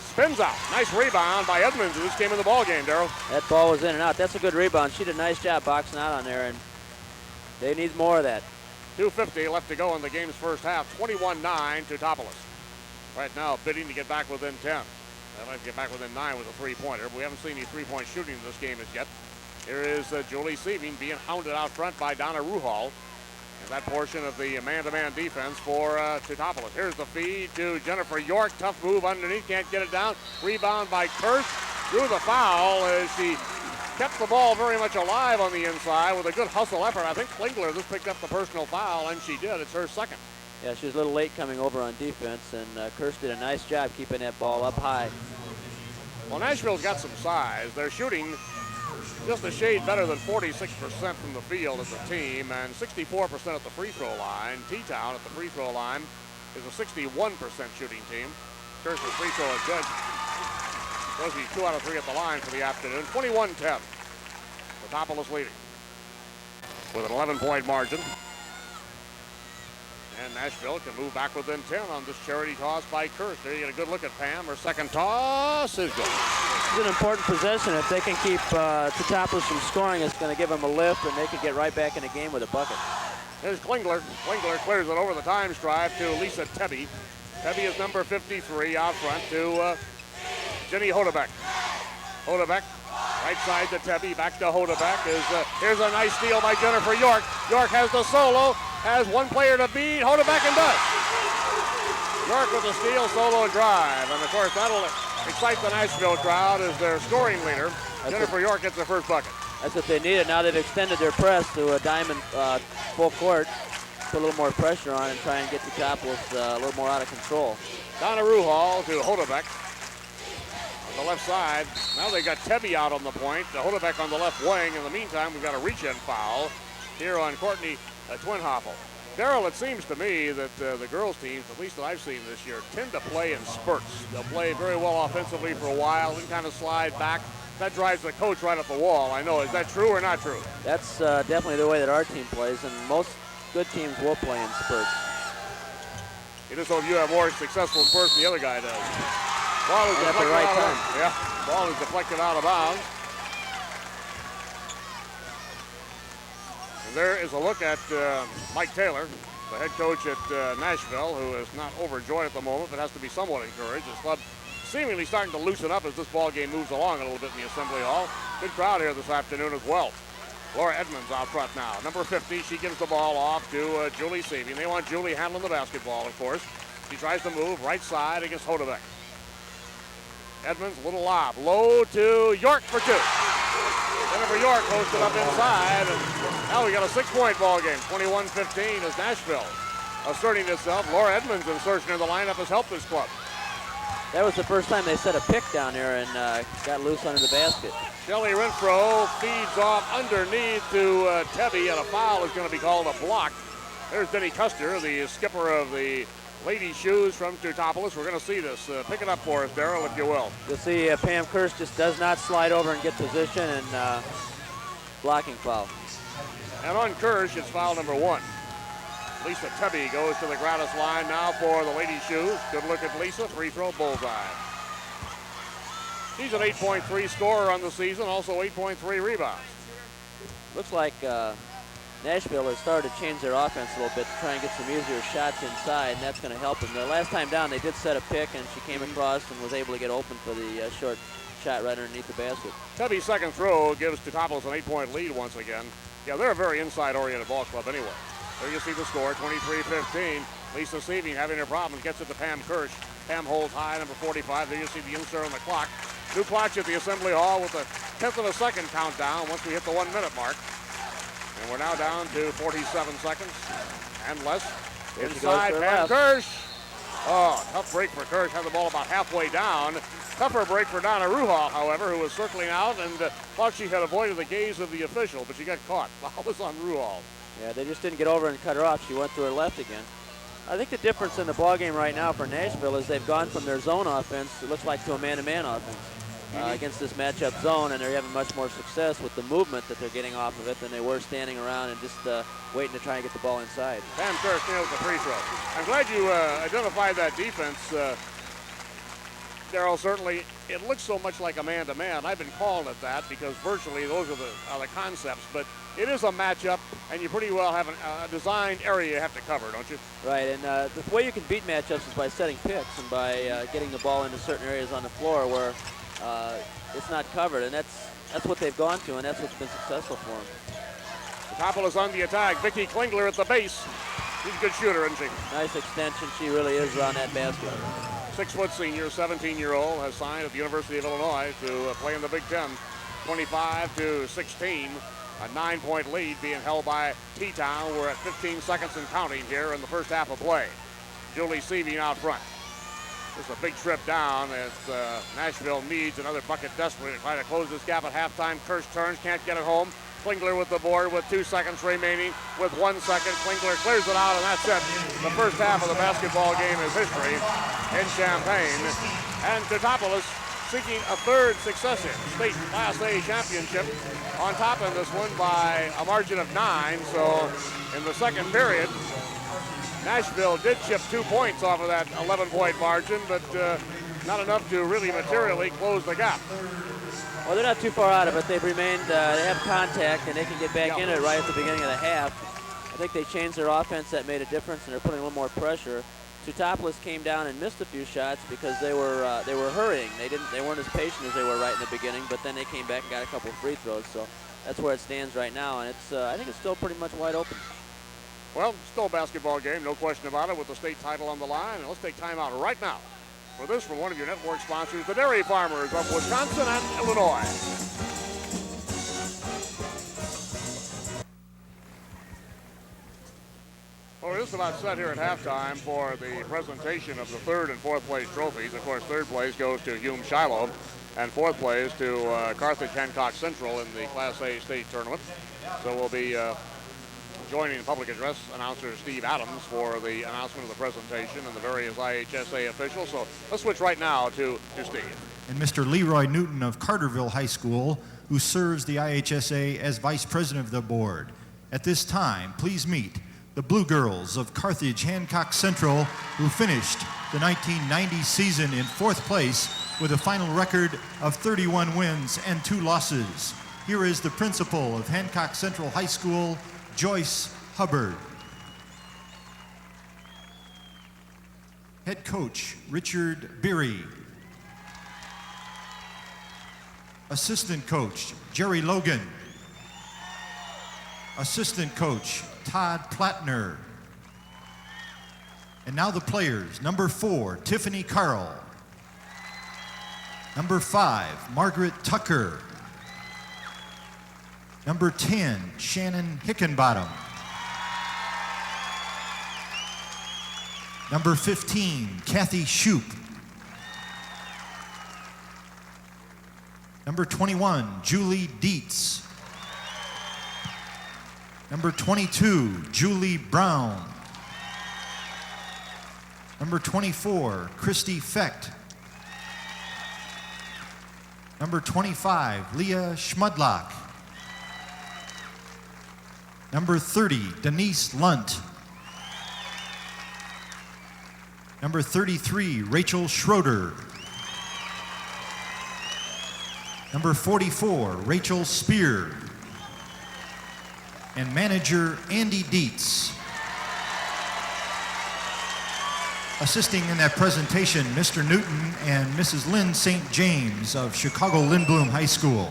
Spins out. Nice rebound by Edmonds, who just came in the ball game, Darryl. That ball was in and out. That's a good rebound. She did a nice job boxing out on there, and they need more of that. 2:50 left to go in the game's first half. 21-9 Teutopolis. Right now bidding to get back within 10. They'd like to get back within 9 with a three-pointer, but we haven't seen any three-point shooting in this game as yet. Here is Julie Seaving being hounded out front by Donna Ruhal. And that portion of the man-to-man defense for Teutopolis. Here's the feed to Jennifer York. Tough move underneath, can't get it down. Rebound by Kirsch. Drew the foul as she kept the ball very much alive on the inside with a good hustle effort. I think Klingler just picked up the personal foul, and she did. It's her second. Yeah, she was a little late coming over on defense, and Kirsch did a nice job keeping that ball up high. Well, Nashville's got some size. They're shooting just a shade better than 46% from the field as a team and 64% at the free throw line. T-Town at the free throw line is a 61% shooting team. Kirsch's free throw is good. Rosie 2 out of 3 at the line for the afternoon. 21-10. Teutopolis leading with an 11-point margin. And Nashville can move back within 10 on this charity toss by Kirsch. There you get a good look at Pam. Her second toss is good. It's an important possession. If they can keep Teutopolis from scoring, it's going to give them a lift, and they can get right back in the game with a bucket. Here's Klingler. Klingler clears it over the time stripe to Lisa Tebby. Tebby is number 53 out front to Jenny Hodebeck. Hodebeck, right side to Tebby, back to Hodebeck. Here's a nice steal by Jennifer York. York has the solo, has one player to beat. Hodebeck and does. York with the steal, solo drive. And of course, that'll excite the Nashville crowd as their scoring leader. Jennifer York gets their first bucket. That's what they needed. Now they've extended their press to a diamond full court. Put a little more pressure on and try and get Teutopolis a little more out of control. Donna Ruhal to Hodebeck. On the left side. Now they got Tebby out on the point. Hodebeck on the left wing. In the meantime, we've got a reach-in foul here on Courtney Twinhoffel. Darryl, it seems to me that the girls' teams, at least that I've seen this year, tend to play in spurts. They'll play very well offensively for a while, then kind of slide back. That drives the coach right up the wall. I know. Is that true or not true? That's definitely the way that our team plays, and most good teams will play in spurts. You just hope you have more successful spurts than the other guy does. Ball is deflected right out time. Yeah, ball is deflected out of bounds. And there is a look at Mike Taylor, the head coach at Nashville, who is not overjoyed at the moment, but has to be somewhat encouraged. His club seemingly starting to loosen up as this ball game moves along a little bit in the Assembly Hall. Good crowd here this afternoon as well. Laura Edmonds out front now. Number 50, she gives the ball off to Julie Seavey. They want Julie handling the basketball, of course. She tries to move right side against Hodebeck. Edmonds, little lob. Low to York for two. Jennifer York posted up inside, and now we got a 6-point ball game. 21-15 as Nashville asserting itself. Laura Edmonds' insertion in the lineup has helped this club. That was the first time they set a pick down there and got loose under the basket. Shelly Renfro feeds off underneath to Tebby, and a foul is going to be called a block. There's Denny Custer, the skipper of the Lady Shoes from Teutopolis. We're going to see this. Pick it up for us, Darryl, if you will. You'll see Pam Kirsch just does not slide over and get position, and blocking foul. And on Kirsch, it's foul number 1. Lisa Tebby goes to the gratis line now for the Lady Shoes. Good look at Lisa. Free throw, bullseye. She's an 8.3 scorer on the season, also 8.3 rebounds. Looks like Nashville has started to change their offense a little bit to try and get some easier shots inside, and that's going to help them. The last time down, they did set a pick, and she came across and was able to get open for the short shot right underneath the basket. Tebby's second throw gives Teutopolis an 8-point lead once again. Yeah, they're a very inside-oriented ball club anyway. There you see the score, 23-15. Lisa Seavey having her problems, gets it to Pam Kirsch. Pam holds high, number 45. There you see the insert on the clock. New clock at the Assembly Hall with a 10th of a second countdown once we hit the 1-minute mark. And we're now down to 47 seconds and less. Inside, Pam Kirsch. Oh, tough break for Kirsch. Had the ball about halfway down. Tougher break for Donna Ruhal, however, who was circling out and thought she had avoided the gaze of the official, but she got caught. Foul was on Ruhal. Yeah, they just didn't get over and cut her off. She went to her left again. I think the difference in the ballgame right now for Nashville is they've gone from their zone offense, it looks like, to a man-to-man offense against this matchup zone, and they're having much more success with the movement that they're getting off of it than they were standing around and just waiting to try and get the ball inside. Pam Kirsch nails the free throw. I'm glad you identified that defense. Darryl, certainly it looks so much like a man-to-man. I've been calling it that because virtually those are the concepts, but it is a matchup, and you pretty well have a designed area you have to cover, don't you? Right, and the way you can beat matchups is by setting picks and by getting the ball into certain areas on the floor where it's not covered, and that's what they've gone to, and that's what's been successful for them. Teutopolis on the attack. Vicky Klingler at the base. She's a good shooter, isn't she? Nice extension. She really is around that basket. 6-foot senior, 17-year-old, has signed at the University of Illinois to play in the Big Ten. 25-16, a 9-point lead being held by T-Town. We're at 15 seconds and counting here in the first half of play. Julie Seavey out front. Just a big trip down as Nashville needs another bucket desperately to try to close this gap at halftime. Kirsch turns, can't get it home. Klingler with the board with 2 seconds remaining. With 1 second, Klingler clears it out, and that's it. The first half of the basketball game is history in Champaign. And Teutopolis seeking a third successive state Class A championship, on top in this one by a margin of 9. So in the second period, Nashville did chip 2 points off of that 11-point margin, but not enough to really materially close the gap. Well, they're not too far out of it. They've remained, they have contact, and they can get back in it right at the beginning of the half. I think they changed their offense. That made a difference, and they're putting a little more pressure. Teutopolis came down and missed a few shots because they were hurrying. They weren't as patient as they were right in the beginning, but then they came back and got a couple of free throws. So that's where it stands right now, and it's I think it's still pretty much wide open. Well, still a basketball game, no question about it, with the state title on the line. And let's take time out right now for this from one of your network sponsors, the Dairy Farmers of Wisconsin and Illinois. Well, we're just about set here at halftime for the presentation of the third and fourth place trophies. Of course, third place goes to Hume Shiloh, and fourth place to Carthage Hancock Central in the Class A state tournament. So we'll be joining public address announcer Steve Adams for the announcement of the presentation and the various IHSA officials. So let's switch right now to Steve. And Mr. Leroy Newton of Carterville High School, who serves the IHSA as vice president of the board. At this time, please meet the Blue Girls of Carthage Hancock Central, who finished the 1990 season in fourth place with a final record of 31 wins and 2 losses. Here is the principal of Hancock Central High School, Joyce Hubbard. Head coach, Richard Beery. Assistant coach, Jerry Logan. Assistant coach, Todd Plattner. And now the players. Number 4, Tiffany Carl. Number 5, Margaret Tucker. Number 10, Shannon Hickenbottom. Number 15, Kathy Shoup. Number 21, Julie Dietz. Number 22, Julie Brown. Number 24, Christy Fecht. Number 25, Leah Schmudlock. Number 30, Denise Lunt. Number 33, Rachel Schroeder. Number 44, Rachel Spear. And manager Andy Dietz. Assisting in that presentation, Mr. Newton and Mrs. Lynn St. James of Chicago Lindblom High School.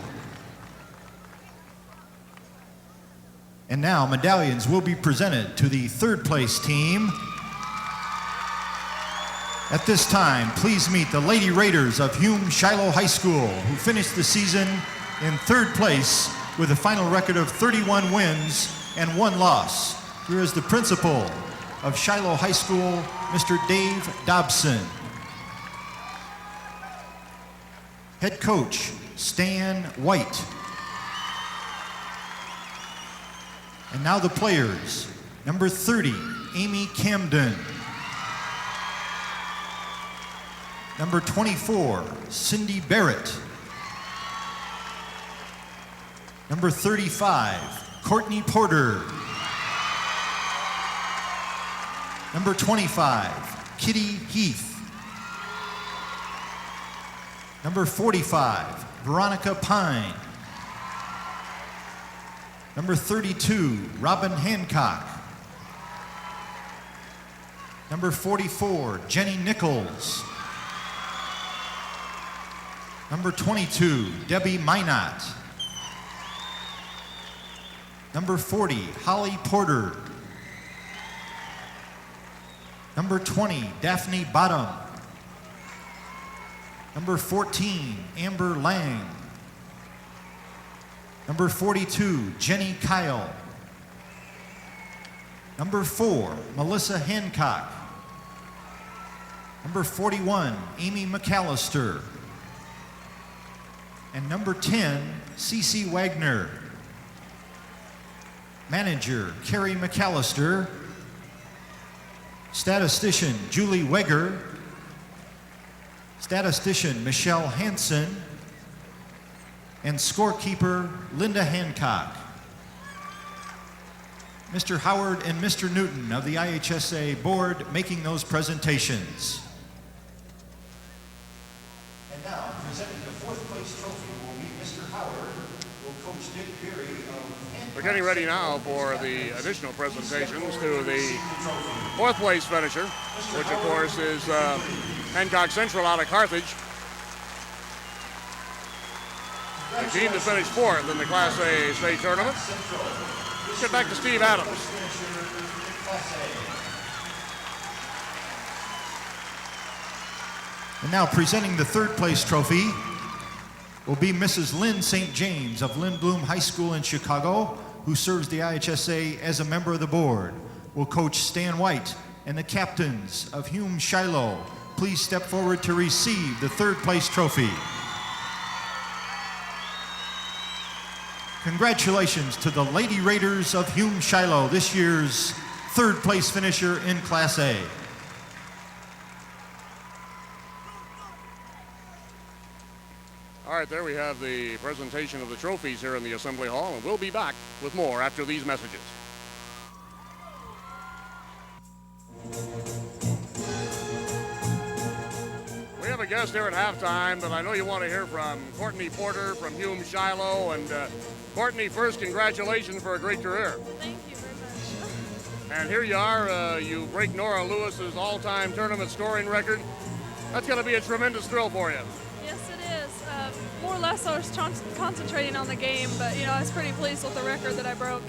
And now medallions will be presented to the third place team. At this time, please meet the Lady Raiders of Hume Shiloh High School, who finished the season in third place with a final record of 31 wins and 1 loss. Here is the principal of Shiloh High School, Mr. Dave Dobson. Head coach, Stan White. And now the players. Number 30, Amy Camden. Number 24, Cindy Barrett. Number 35, Courtney Porter. Number 25, Kitty Heath. Number 45, Veronica Pine. Number 32, Robin Hancock. Number 44, Jenny Nichols. Number 22, Debbie Minot. Number 40, Holly Porter. Number 20, Daphne Bottom. Number 14, Amber Lang. Number 42, Jenny Kyle. Number 4, Melissa Hancock. Number 41, Amy McAllister. And number 10, Cece Wagner. Manager, Carrie McAllister. Statistician, Julie Weger. Statistician, Michelle Hansen. And scorekeeper, Linda Hancock. Mr. Howard and Mr. Newton of the IHSA board making those presentations. And now, presenting the fourth place trophy will be Mr. Howard, will coach Dick Beery of... We're getting ready now for the additional presentations to the fourth place finisher, which of course is Hancock Central out of Carthage. The team to finish fourth in the Class A state tournament. Let's get back to Steve Adams. And now presenting the third place trophy will be Mrs. Lynn St. James of Lynn Bloom High School in Chicago, who serves the IHSA as a member of the board. Will coach Stan White and the captains of Hume Shiloh please step forward to receive the third place trophy. Congratulations to the Lady Raiders of Hume Shiloh, this year's third place finisher in Class A. All right, there we have the presentation of the trophies here in the Assembly Hall, and we'll be back with more after these messages. We have a guest here at halftime that I know you want to hear from, Courtney Porter from Hume Shiloh. And Courtney, first, congratulations for a great career. Thank you very much. And here you are, you break Nora Lewis's all-time tournament scoring record. That's going to be a tremendous thrill for you. Yes, it is. More or less, I was concentrating on the game, but I was pretty pleased with the record that I broke.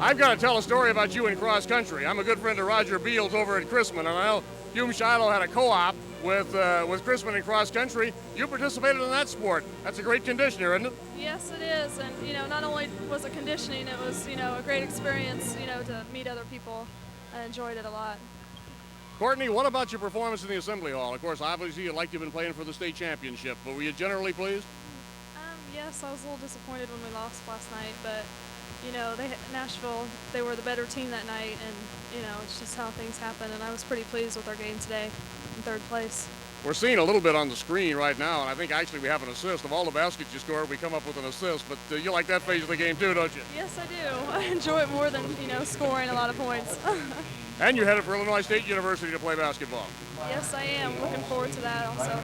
I've got to tell a story about you in cross country. I'm a good friend of Roger Beals over at Chrisman, and I know Hume Shiloh had a co-op with Chrisman in cross country. You participated in that sport. That's a great conditioner, isn't it? Yes, it is. And not only was it conditioning, it was a great experience. To meet other people. I enjoyed it a lot. Courtney, what about your performance in the Assembly Hall? Of course, obviously, you you've been playing for the state championship, but were you generally pleased? Yes, I was a little disappointed when we lost last night, but Nashville, they were the better team that night, and it's just how things happen. And I was pretty pleased with our game today, in third place. We're seeing a little bit on the screen right now, and I think actually we have an assist. Of all the baskets you score, we come up with an assist. But you like that phase of the game too, don't you? Yes, I do. I enjoy it more than scoring a lot of points. And you're headed for Illinois State University to play basketball. Yes, I am. Looking forward to that also.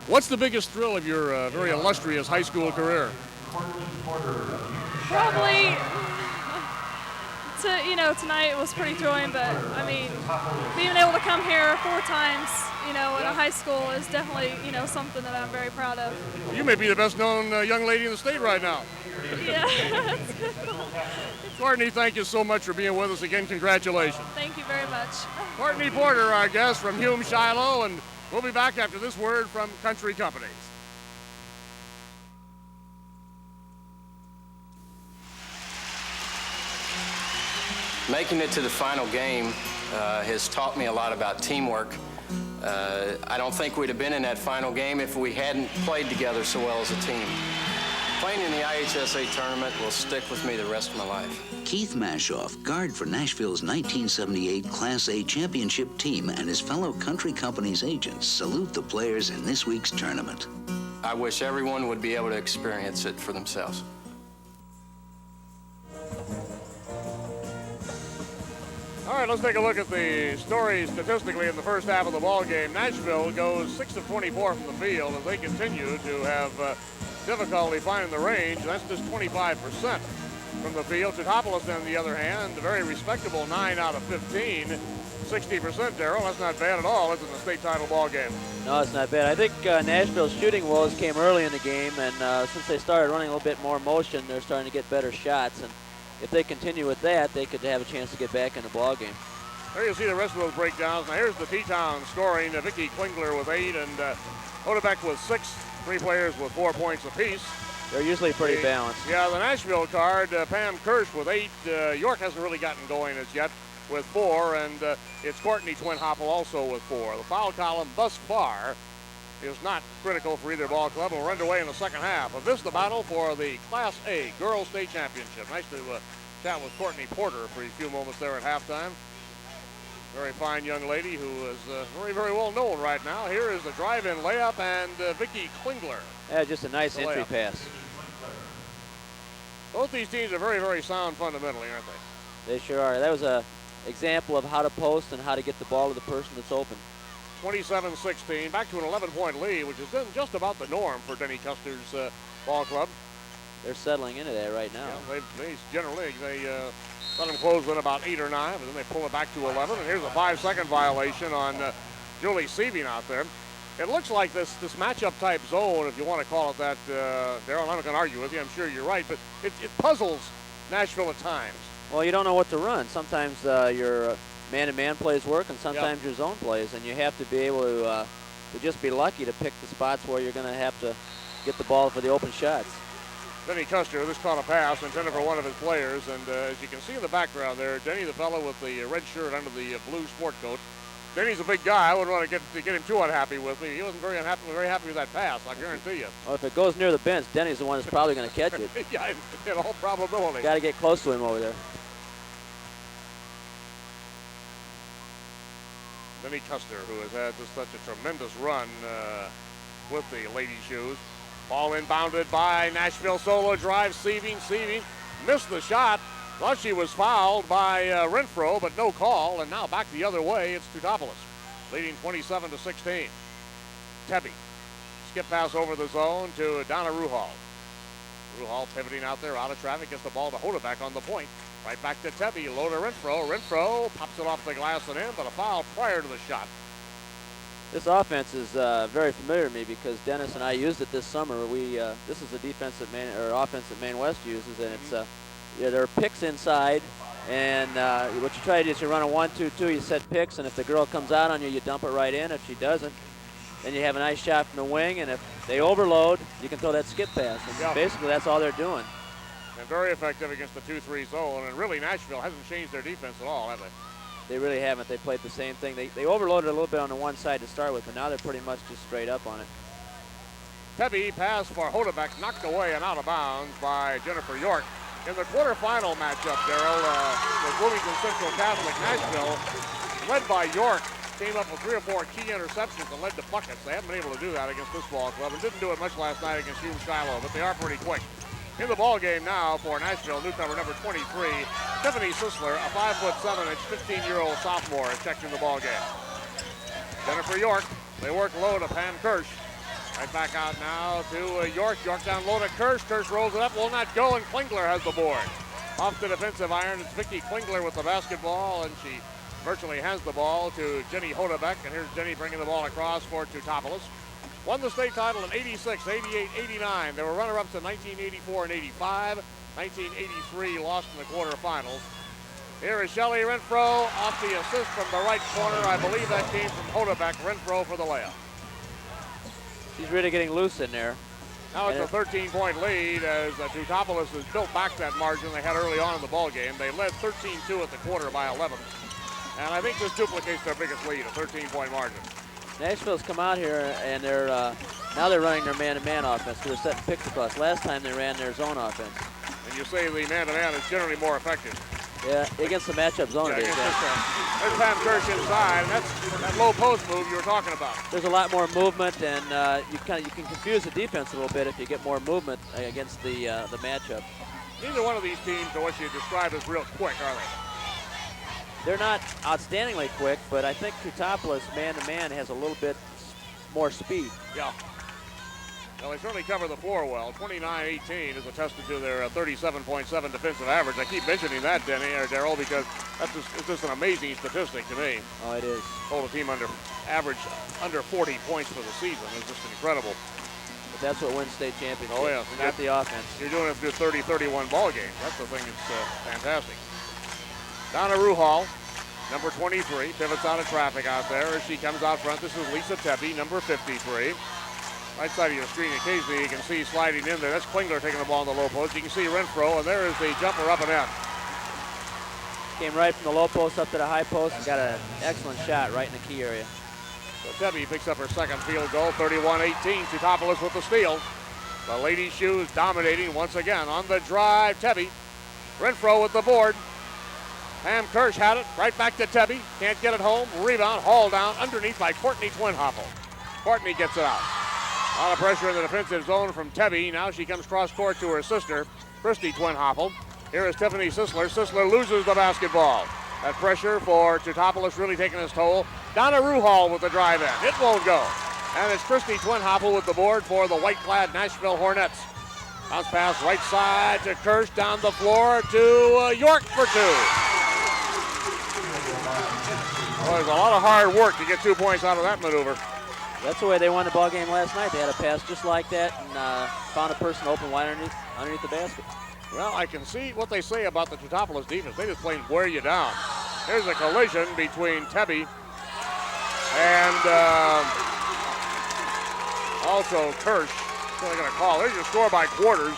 What's the biggest thrill of your very illustrious high school career? Probably, tonight was pretty thrilling, but I mean, being able to come here 4 times, in a high school is definitely, something that I'm very proud of. You may be the best known young lady in the state right now. Yeah. Courtney, thank you so much for being with us again. Congratulations. Thank you very much. Courtney Porter, our guest from Hume Shiloh, and we'll be back after this word from Country Companies. Making it to the final game has taught me a lot about teamwork. I don't think we'd have been in that final game if we hadn't played together so well as a team. Playing in the IHSA tournament will stick with me the rest of my life. Keith Mashoff, guard for Nashville's 1978 Class A championship team, and his fellow Country Companies agents salute the players in this week's tournament. I wish everyone would be able to experience it for themselves. All right, let's take a look at the story statistically in the first half of the ball game. Nashville goes 6 of 24 from the field as they continue to have difficulty finding the range. That's just 25% from the field. Teutopolis, on the other hand, a very respectable 9 out of 15. 60%, Darryl. That's not bad at all. It's in the state title ball game. No, it's not bad. I think Nashville's shooting woes came early in the game, and since they started running a little bit more motion, they're starting to get better shots. And if they continue with that, they could have a chance to get back in the ball game. There you see the rest of those breakdowns. Now here's the T-Town scoring. Vicky Klingler with 8 and Odebeck with 6. 3 players with 4 points apiece. They're usually pretty balanced. Yeah, the Nashville card, Pam Kirsch with 8. York hasn't really gotten going as yet. with 4, and it's Courtney Twin-Hoppel also with 4. The foul column thus far is not critical for either ball club, and we're underway in the second half of this, the battle for the Class A Girls State Championship. Nice to chat with Courtney Porter for a few moments there at halftime. Very fine young lady who is very, very well known right now. Here is the drive-in layup, and Vicki Klingler. Yeah, just a nice entry pass. Both these teams are very, very sound fundamentally, aren't they? They sure are. That was an example of how to post and how to get the ball to the person that's open. 27-16, back to an 11-point lead, which is then just about the norm for Denny Custer's ball club. They're settling into that right now. Yeah, they generally, let them close in about 8 or 9, but then they pull it back to 11. And here's a 5-second violation on Julie Sieving out there. It looks like this matchup type zone, if you want to call it that, Darryl, I'm not going to argue with you, I'm sure you're right, but it puzzles Nashville at times. Well, you don't know what to run. Sometimes your man-to-man plays work, and sometimes your zone plays, and you have to be able to just be lucky to pick the spots where you're going to have to get the ball for the open shots. Denny Custer, this caught a pass intended for one of his players, and as you can see in the background there, Denny, the fellow with the red shirt under the blue sport coat. Denny's a big guy. I wouldn't want to get him too unhappy with me. He wasn't very happy with that pass, I guarantee you. Well, if it goes near the bench, Denny's the one that's probably going to catch it. Yeah, in all probability. Got to get close to him over there. Denny Custer, who has had just such a tremendous run with the Lady Shoes. Ball inbounded by Nashville. Solo drive, Sieving missed the shot. Thought she was fouled by Renfro, but no call. And now back the other way, it's Teutopolis, leading 27-16. Tebby, skip pass over the zone to Donna Ruhal. Ruhal pivoting out there, out of traffic, gets the ball to Hodebeck on the point. Right back to Tebby, low to Renfro. Renfro pops it off the glass and in, but a foul prior to the shot. This offense is very familiar to me because Dennis and I used it this summer. This is a defense that offense that Maine West uses, and it's there are picks inside, and what you try to do is you run a 1-2-2. You set picks, and if the girl comes out on you, you dump it right in. If she doesn't, then you have a nice shot from the wing, and if they overload, you can throw that skip pass. And basically, that's all they're doing. And very effective against the 2-3 zone, and really Nashville hasn't changed their defense at all, have they? They really haven't. They played the same thing. They overloaded a little bit on the one side to start with, but now they're pretty much just straight up on it. Tebby pass for Hodebeck, knocked away and out of bounds by Jennifer York. In the quarterfinal matchup, Darryl, with Bloomington Central Catholic, Nashville, led by York, came up with 3 or 4 key interceptions and led to buckets. They haven't been able to do that against this ball club and didn't do it much last night against Hume Shiloh, but they are pretty quick. In the ball game now for Nashville, newcomer number 23, Tiffany Sisler, a 5'7", 15-year-old sophomore, checked in the ball game. Jennifer York, they work low to Pam Kirsch. Right back out now to York. York down low to Kirsch. Kirsch rolls it up, will not go, and Klingler has the board. Off the defensive iron, it's Vicki Klingler with the basketball, and she virtually hands the ball to Jenny Hodebeck. And here's Jenny bringing the ball across for Teutopolis. Won the state title in 86, 88, 89. They were runner-ups in 1984 and 85. 1983 lost in the quarterfinals. Here is Shelley Renfro off the assist from the right corner. I believe that came from Hodebeck. Renfro for the layup. She's really getting loose in there. Now it's a 13-point lead as Teutopolis has built back that margin they had early on in the ball game. They led 13-2 at the quarter by 11. And I think this duplicates their biggest lead, a 13-point margin. Nashville's come out here and now they're running their man-to-man offense. They're setting picks across. Last time they ran their zone offense. And you say the man-to-man is generally more effective. Yeah, against the matchup zone. Yeah, there's Pam Kirsch inside, and that's that low post move you were talking about. There's a lot more movement, and you can confuse the defense a little bit if you get more movement against the matchup. Neither one of these teams are what you described as real quick, are they? They're not outstandingly quick, but I think Teutopolis man-to-man has a little bit more speed. Yeah. Well, they certainly cover the floor well. 29-18 is attested to their 37.7 defensive average. I keep mentioning that, Denny or Darryl, because it's just an amazing statistic to me. Oh, it is. Hold a team under 40 points for the season is just incredible. But that's what wins state championships. Oh, yeah. Not the offense. You're doing it through 30-31 ball games. That's the thing that's fantastic. Donna Ruhal, number 23, pivots out of traffic out there as she comes out front. This is Lisa Tebby, number 53. Right side of your screen, occasionally you can see sliding in there. That's Klingler taking the ball in the low post. You can see Renfro, and there is the jumper up and in. Came right from the low post up to the high post and got an excellent shot right in the key area. So Tebby picks up her second field goal, 31-18. Teutopolis with the steal. The Lady Shoes dominating once again on the drive. Tebby, Renfro with the board. Pam Kirsch had it, right back to Tebby. Can't get it home. Rebound, hauled down underneath by Courtney Twinhoppel. Courtney gets it out. A lot of pressure in the defensive zone from Tebby. Now she comes cross court to her sister, Christy Twinhoppel. Here is Tiffany Sisler. Sisler loses the basketball. That pressure for Teutopolis really taking its toll. Donna Ruhal with the drive in. It won't go. And it's Christy Twinhoppel with the board for the white-clad Nashville Hornets. Bounce pass right side to Kirsch, down the floor to York for two. Well, there's a lot of hard work to get 2 points out of that maneuver. That's the way they won the ball game last night. They had a pass just like that and found a person open wide underneath the basket. Well, I can see what they say about the Teutopolis defense. They just plain wear you down. Here's a collision between Tebby and also Kirsch. What are they going to call? There's your score by quarters.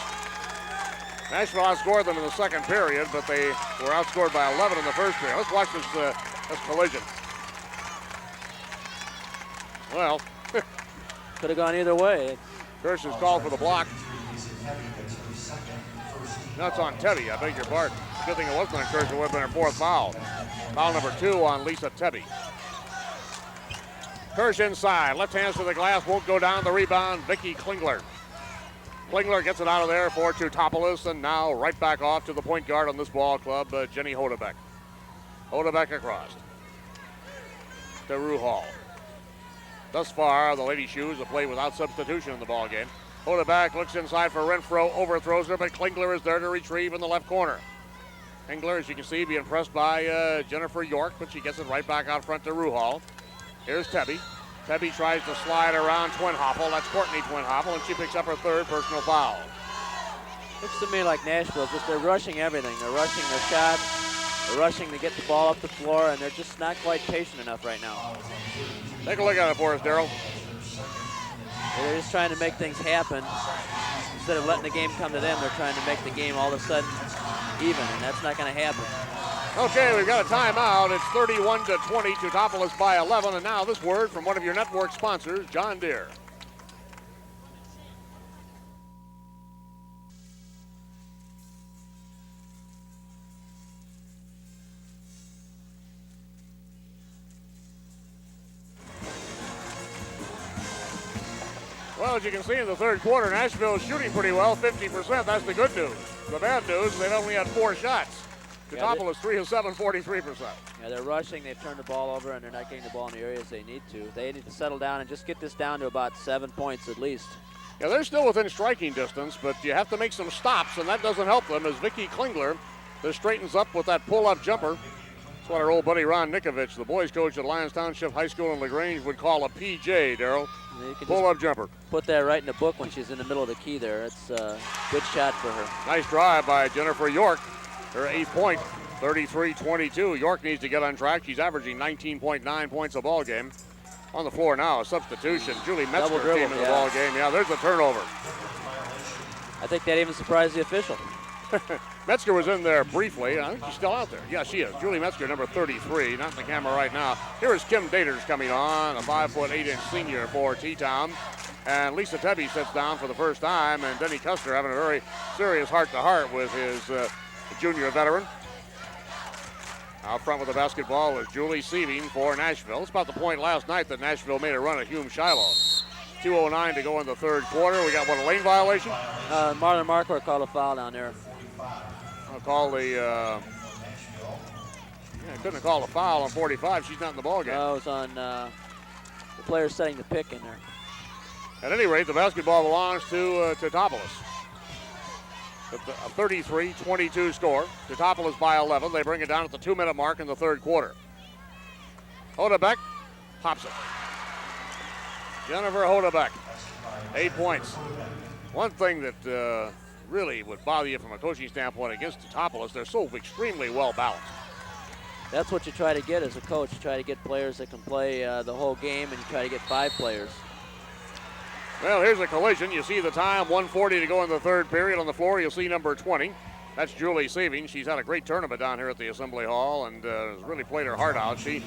Nashville outscored them in the second period, but they were outscored by 11 in the first period. Let's watch this collision. Well, could have gone either way. Kirsch is called for the block. That's on Tebby, I beg your pardon. Good thing it wasn't on Kirsch, it would have been her fourth foul. Foul number 2 on Lisa Tebby. Kirsch inside, left hands to the glass, won't go down. The rebound, Vicky Klingler. Klingler gets it out of there for Teutopolis, and now right back off to the point guard on this ball club, Jenny Hodebeck. Hodebeck across to Ruhal. Thus far, the Lady Shoes have played without substitution in the ball game. Hodebeck looks inside for Renfro, overthrows her, but Klingler is there to retrieve in the left corner. Klingler, as you can see, being pressed by Jennifer York, but she gets it right back out front to Ruhal. Here's Tebby. Tebby tries to slide around Twinhoppel. That's Courtney Twinhoppel, and she picks up her third personal foul. Looks to me like Nashville, just they're rushing everything. They're rushing their shots. They're rushing to get the ball up the floor, and they're just not quite patient enough right now. Take a look at it for us, Darryl. They're just trying to make things happen. Instead of letting the game come to them, they're trying to make the game all of a sudden even, and that's not going to happen. Okay, we've got a timeout. It's 31-20, Teutopolis by 11, and now this word from one of your network sponsors, John Deere. Well, as you can see in the third quarter, Nashville is shooting pretty well, 50%. That's the good news. The bad news, they've only had 4 shots. Teutopolis 3 of 7, 43%. Yeah, they're rushing. They've turned the ball over, and they're not getting the ball in the areas they need to. They need to settle down and just get this down to about 7 points at least. Yeah, they're still within striking distance, but you have to make some stops, and that doesn't help them as Vicky Klingler just straightens up with that pull-up jumper. That's what our old buddy Ron Nikovich, the boys coach at Lyons Township High School in LaGrange, would call a PJ, Darryl. Pull-up jumper. Put that right in the book when she's in the middle of the key there. It's a good shot for her. Nice drive by Jennifer York. Her 8th point, 33-22. York needs to get on track. She's averaging 19.9 points a ball game. On the floor now, a substitution. Julie Metzger came in the ball game. Yeah, there's the turnover. I think that even surprised the official. Metzger was in there briefly. I think she's still out there. Yeah, she is. Julie Metzger, number 33, not in the camera right now. Here is Kim Daters coming on, a 5'8" senior for T-Town. And Lisa Tebby sits down for the first time, and Denny Custer having a very serious heart-to-heart with his junior veteran. Out front with the basketball is Julie Sieving for Nashville. It's about the point last night that Nashville made a run at Hume Shiloh. 2:09 to go in the third quarter. We got, what, a lane violation? Marlon Marquardt called a foul down there. I'll call the, couldn't have called a foul on 45. She's not in the ballgame. No, it was on the player setting the pick in there. At any rate, the basketball belongs to Teutopolis. A 33-22 score. Teutopolis by 11. They bring it down at the 2-minute mark in the third quarter. Hodebeck pops it. Jennifer Hodebeck, 8 points. One thing that really would bother you from a coaching standpoint against Teutopolis, they're so extremely well balanced. That's what you try to get as a coach. You try to get players that can play the whole game, and you try to get 5 players. Well, here's a collision. You see the time, 1:40 to go in the third period. On the floor, you'll see number 20. That's Julie Sieving. She's had a great tournament down here at the Assembly Hall and has really played her heart out. She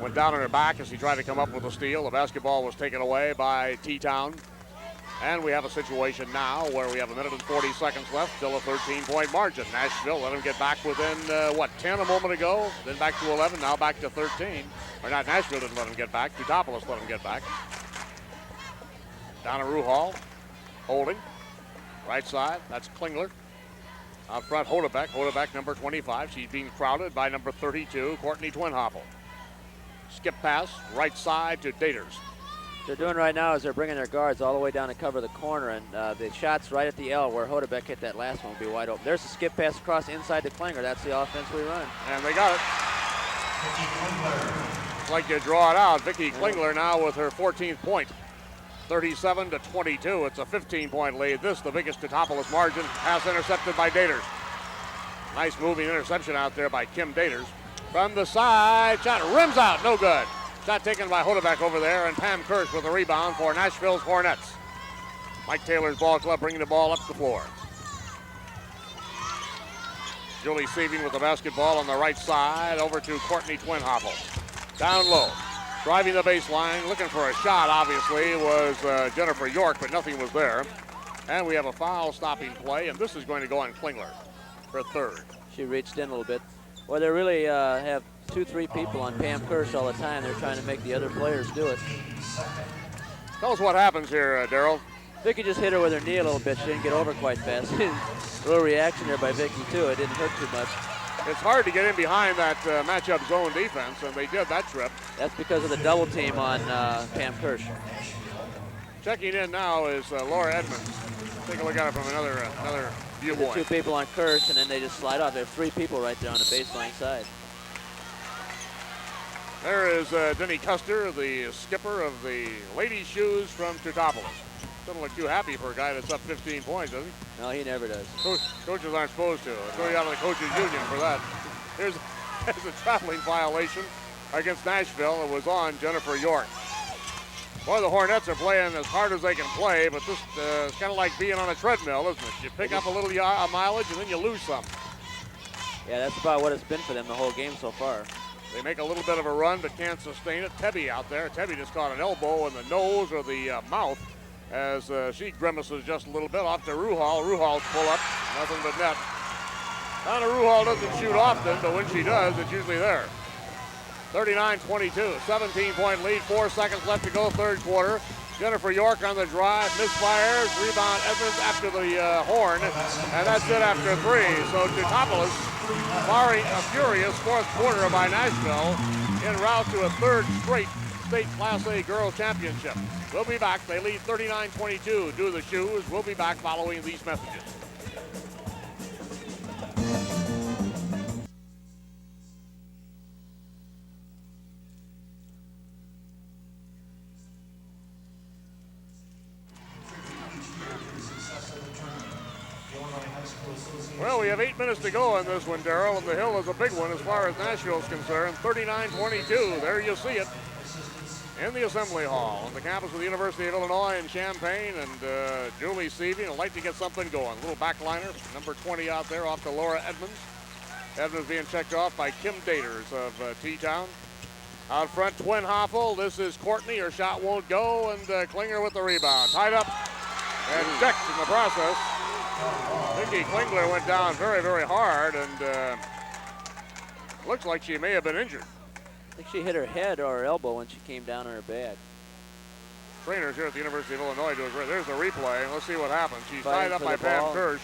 went down on her back as she tried to come up with a steal. The basketball was taken away by T-Town. And we have a situation now where we have 1 minute and 40 seconds left, still a 13-point margin. Nashville let them get back within, 10 a moment ago, then back to 11, now back to 13. Or not, Nashville didn't let them get back. Teutopolis let them get back. Down to Ruhal, holding. Right side, that's Klingler. Out front, Hodebeck. Hodebeck, number 25. She's being crowded by number 32, Courtney Twinhoppel. Skip pass, right side to Daters. What they're doing right now is they're bringing their guards all the way down to cover the corner, and the shots right at the L where Hodebeck hit that last one will be wide open. There's a skip pass across inside to Klinger. That's the offense we run. And they got it. Like to draw it out. Vicky Klingler now with her 14th point. 37-22. It's a 15-point lead. This the biggest Teutopolis margin. Pass intercepted by Daters. Nice moving interception out there by Kim Daters. From the side, shot rims out, no good. Shot taken by Hodebeck over there, and Pam Kirsch with a rebound for Nashville's Hornets. Mike Taylor's ball club bringing the ball up the floor. Julie Sieving with the basketball on the right side, over to Courtney Twinhoppel. Down low. Driving the baseline, looking for a shot, obviously, was Jennifer York, but nothing was there. And we have a foul stopping play, and this is going to go on Klingler for third. She reached in a little bit. Well, they really have 2-3 people on Pam Kirsch all the time. They're trying to make the other players do it. Tell us what happens here, Darrell. Vicky just hit her with her knee a little bit. She didn't get over quite fast. A little reaction there by Vicky, too. It didn't hurt too much. It's hard to get in behind that matchup zone defense, and they did that trip. That's because of the double team on Pam Kirsch. Checking in now is Laura Edmonds. Take a look at it from another viewpoint. The 2 people on Kirsch, and then they just slide off. There are 3 people right there on the baseline side. There is Denny Custer, the skipper of the Ladies' Shoes from Teutopolis. Doesn't look too happy for a guy that's up 15 points, does he? No, he never does. Coaches aren't supposed to. Throw you out of the coaches union for that. There's a traveling violation against Nashville. It was on Jennifer York. Boy, the Hornets are playing as hard as they can play, but this is kind of like being on a treadmill, isn't it? You pick up a little mileage and then you lose some. Yeah, that's about what it's been for them the whole game so far. They make a little bit of a run but can't sustain it. Tebby out there. Tebby just caught an elbow in the nose or the mouth as she grimaces just a little bit off to Ruhal. Ruhal's pull up, nothing but net. Donna Ruhal doesn't shoot often, but when she does, it's usually there. 39-22, 17-point lead, 4 seconds left to go, third quarter. Jennifer York on the drive, misfires, rebound Edmonds after the horn, and that's it after 3. So Teutopolis, barring a furious fourth quarter by Nashville, en route to a third straight state Class A Girls Championship. We'll be back. They lead 39-22. Do the Shoes. We'll be back following these messages. Well, we have 8 minutes to go on this one, Darrell, and the hill is a big one as far as Nashville's concerned. 39-22. There you see it in the Assembly Hall on the campus of the University of Illinois in Champaign. And Julie Sieving would like to get something going. A little backliner, number 20 out there off to Laura Edmonds. Edmonds being checked off by Kim Daters of T-Town. Out front, Twinhoppel. This is Courtney. Her shot won't go, and Klinger with the rebound. Tied up and checked in the process. Vicky Klingler went down very, very hard, and looks like she may have been injured. I think she hit her head or her elbow when she came down on her bag. Trainers here at the University of Illinois do it great. There's the replay. Let's see what happens. She's tied up by Pam Kirsch.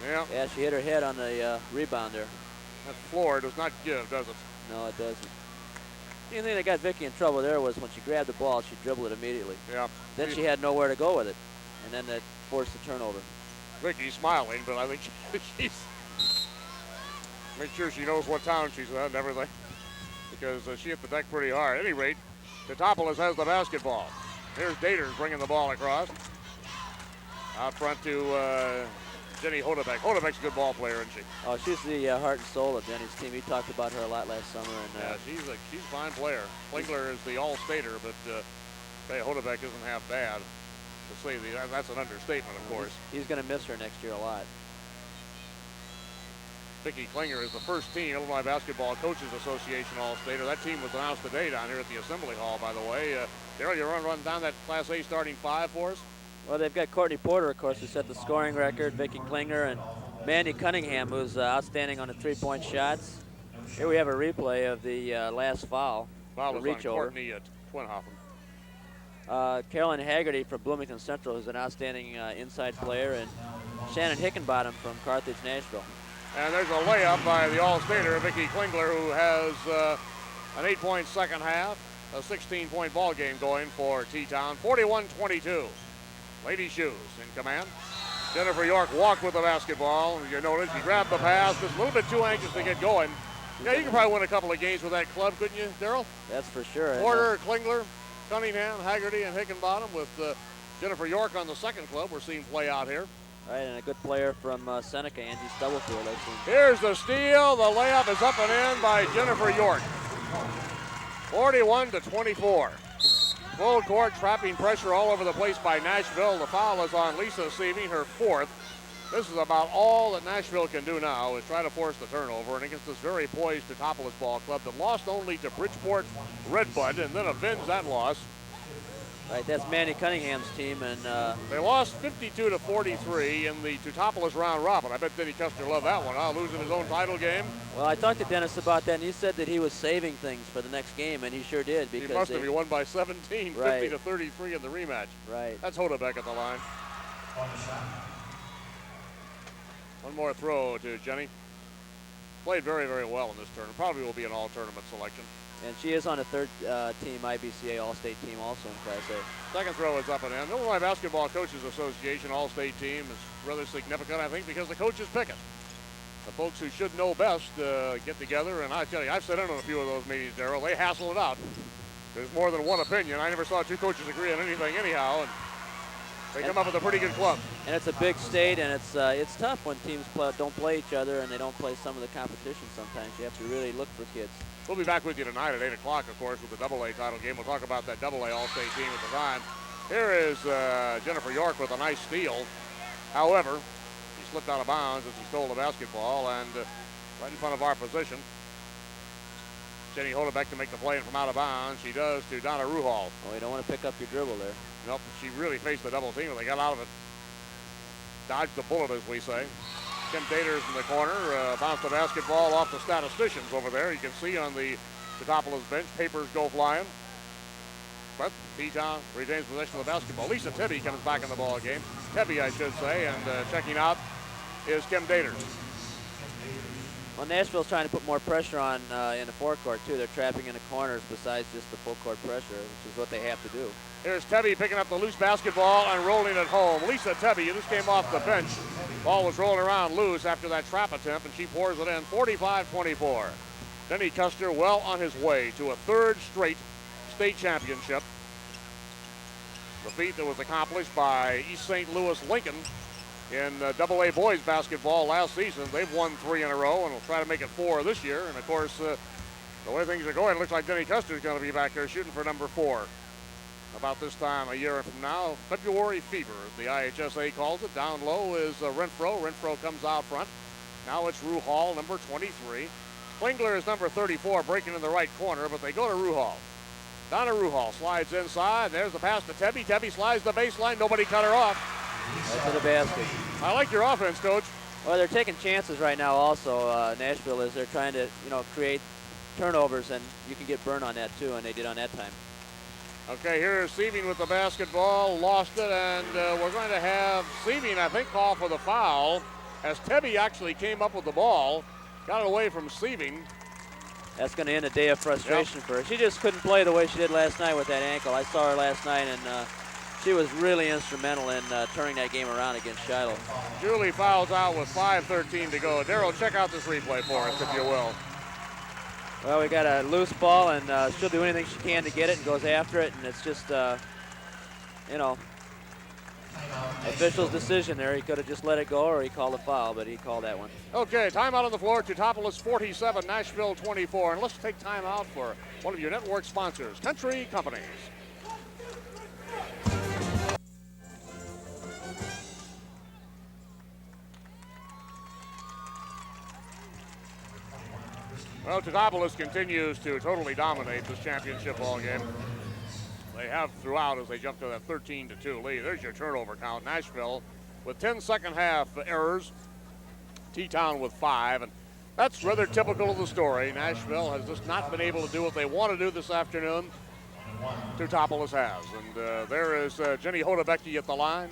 Yeah, she hit her head on the rebound there. That floor does not give, does it? No, it doesn't. The only thing that got Vicky in trouble there was when she grabbed the ball, she dribbled it immediately. Yeah. Then she had nowhere to go with it, and then that forced the turnover. Vicky's smiling, but I think she's make sure she knows what town she's at and everything, because she hit the deck pretty hard. At any rate, Teutopolis has the basketball. Here's Daters bringing the ball across. Out front to Jenny Hodebeck. Hodebeck's a good ball player, isn't she? Oh, she's the heart and soul of Jenny's team. We talked about her a lot last summer. And yeah, she's a fine player. Klingler is the all-stater, but Hodebeck isn't half bad. To say that's an understatement, of course. He's going to miss her next year a lot. Vicki Klinger is the first team Illinois Basketball Coaches Association All-Stater. That team was announced today down here at the Assembly Hall, by the way. Daryl, you run down that Class A starting five for us? Well, they've got Courtney Porter, of course, who set the scoring record, Vicki Klinger, and Mandy Cunningham, who's outstanding on the three-point shots. Here we have a replay of the last foul. Foul the was reach on over. Courtney at Twinhoffen. Carolyn Haggerty from Bloomington Central, who's an outstanding inside player, and Shannon Hickenbottom from Carthage, Nashville. And there's a layup by the All-Stater, Vicki Klingler, who has an 8-point second half, a 16-point ball game going for T-Town, 41-22. Lady Shoes in command. Jennifer York walked with the basketball. You notice she grabbed the pass, just a little bit too anxious to get going. Yeah, you can probably win a couple of games with that club, couldn't you, Daryl? That's for sure. Porter, Klingler, Cunningham, Haggerty, and Hickenbottom with Jennifer York on the second club we're seeing play out here. Right, and a good player from Seneca, Angie Stubblefield, I've seen. Here's the steal. The layup is up and in by Jennifer York. 41-24. Full court, trapping pressure all over the place by Nashville. The foul is on Lisa Seaving, her fourth. This is about all that Nashville can do now is try to force the turnover, and against this very poised Teutopolis ball club that lost only to Bridgeport Redbud and then avenged that loss. Right, that's Mandy Cunningham's team, and they lost 52-43 in the Teutopolis round robin. I bet Denny Custer loved that one, losing his own title game. Well, I talked to Dennis about that, and he said that he was saving things for the next game, and he sure did. Because he must have. He won by 17, right. 50-33 in the rematch. Right. That's Hodebeck at the line. One more throw to Jenny. Played very, very well in this tournament. Probably will be an all-tournament selection. And she is on a third team IBCA All-State team also in Class A. Second throw is up and in. Illinois Basketball Coaches Association All-State team is rather significant, I think, because the coaches pick it. The folks who should know best get together, and I tell you, I've sat in on a few of those meetings, Daryl. They hassle it out. There's more than one opinion. I never saw two coaches agree on anything anyhow, and they come up with a pretty good club. And it's a big state, and it's tough when teams don't play each other and they don't play some of the competition sometimes. You have to really look for kids. We'll be back with you tonight at 8 o'clock, of course, with the AA title game. We'll talk about that AA All-State team at the time. Here is Jennifer York with a nice steal. However, she slipped out of bounds as she stole the basketball, and right in front of our position, Jenny Hodebeck to make the play from out of bounds. She does to Donna Ruhal. Oh, you don't want to pick up your dribble there. Nope, she really faced the double team, and they got out of it. Dodged the bullet, as we say. Kim Daters in the corner, bounced the basketball off the statisticians over there. You can see on the Teutopolis bench, papers go flying. But T-Town retains possession of the basketball. Lisa Tebby comes back in the ball game. Tebby, I should say, and checking out is Kim Daters. Well, Nashville's trying to put more pressure on in the forecourt, too. They're trapping in the corners besides just the full court pressure, which is what they have to do. Here's Tebby picking up the loose basketball and rolling it home. Lisa Tebby, this came off the bench. Ball was rolling around loose after that trap attempt, and she pours it in, 45-24. Denny Custer well on his way to a third straight state championship. The feat that was accomplished by East St. Louis Lincoln in AA boys basketball last season. They've won 3 in a row, and will try to make it 4 this year. And, of course, the way things are going, it looks like Denny Custer is going to be back there shooting for number 4. About this time a year from now, February fever, as the IHSA calls it. Down low is Renfro. Renfro comes out front. Now it's Ruhal, number 23. Klingler is number 34, breaking in the right corner, but they go to Ruhal. Donna Ruhal slides inside. There's the pass to Tebby. Tebby slides the baseline. Nobody cut her off. Right to the basket. I like your offense, Coach. Well, they're taking chances right now also. Nashville is. They're trying to, create turnovers, and you can get burned on that, too, and they did on that time. Okay, here's Seaving with the basketball, lost it, and we're going to have Seaving, I think, call for the foul as Tebby actually came up with the ball, got it away from Seaving. That's going to end a day of frustration for her. She just couldn't play the way she did last night with that ankle. I saw her last night, and she was really instrumental in turning that game around against Shiloh. Julie fouls out with 5:13 to go. Daryl, check out this replay for us, if you will. Well, we got a loose ball, and she'll do anything she can to get it and goes after it, and it's just, official's decision there. He could have just let it go, or he called a foul, but he called that one. Okay, timeout on the floor. Teutopolis 47, Nashville 24. And let's take timeout for one of your network sponsors, Country Companies. Well, Teutopolis continues to totally dominate this championship ball game. They have throughout as they jump to that 13-2 lead. There's your turnover count. Nashville with 10 second half errors. T-Town with 5. And that's rather typical of the story. Nashville has just not been able to do what they want to do this afternoon. Teutopolis has. And there is Jenny Hodebecke at the line.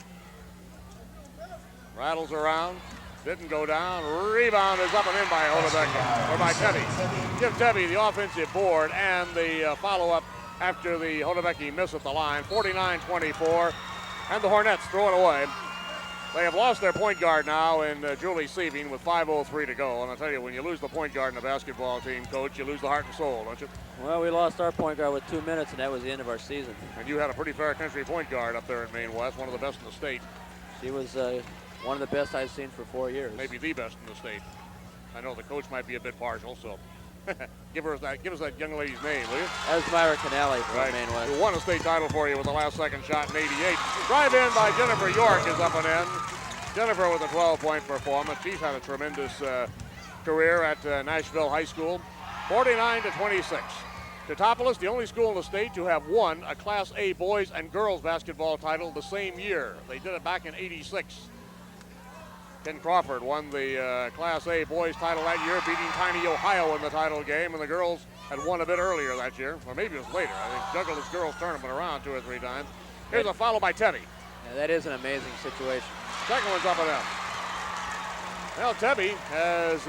Rattles around. Didn't go down. Rebound is up and in by Hodebecke, or by Tebby. Give Tebby the offensive board and the follow-up after the Hodebecke miss at the line. 49-24. And the Hornets throw it away. They have lost their point guard now in Julie Sieving with 5:03 to go. And I'll tell you, when you lose the point guard in a basketball team, Coach, you lose the heart and soul, don't you? Well, we lost our point guard with 2 minutes, and that was the end of our season. And you had a pretty fair country point guard up there at Maine West, one of the best in the state. She was one of the best I've seen for 4 years. Maybe the best in the state. I know the coach might be a bit partial, so give us that young lady's name, will you? That was Myra Canale from Maine West. Who won a state title for you with the last second shot in '88. Drive in by Jennifer York is up and in. Jennifer with a 12-point performance. She's had a tremendous career at Nashville High School. 49-26. Teutopolis, the only school in the state to have won a Class A boys and girls basketball title the same year. They did it back in '86. Ken Crawford won the Class A boys title that year, beating Tiny Ohio in the title game, and the girls had won a bit earlier that year, or maybe it was later. I think juggled this girls tournament around 2 or 3 times. Here's a follow by Tebby. Yeah, that is an amazing situation. Second one's up and in. Well, Tebby has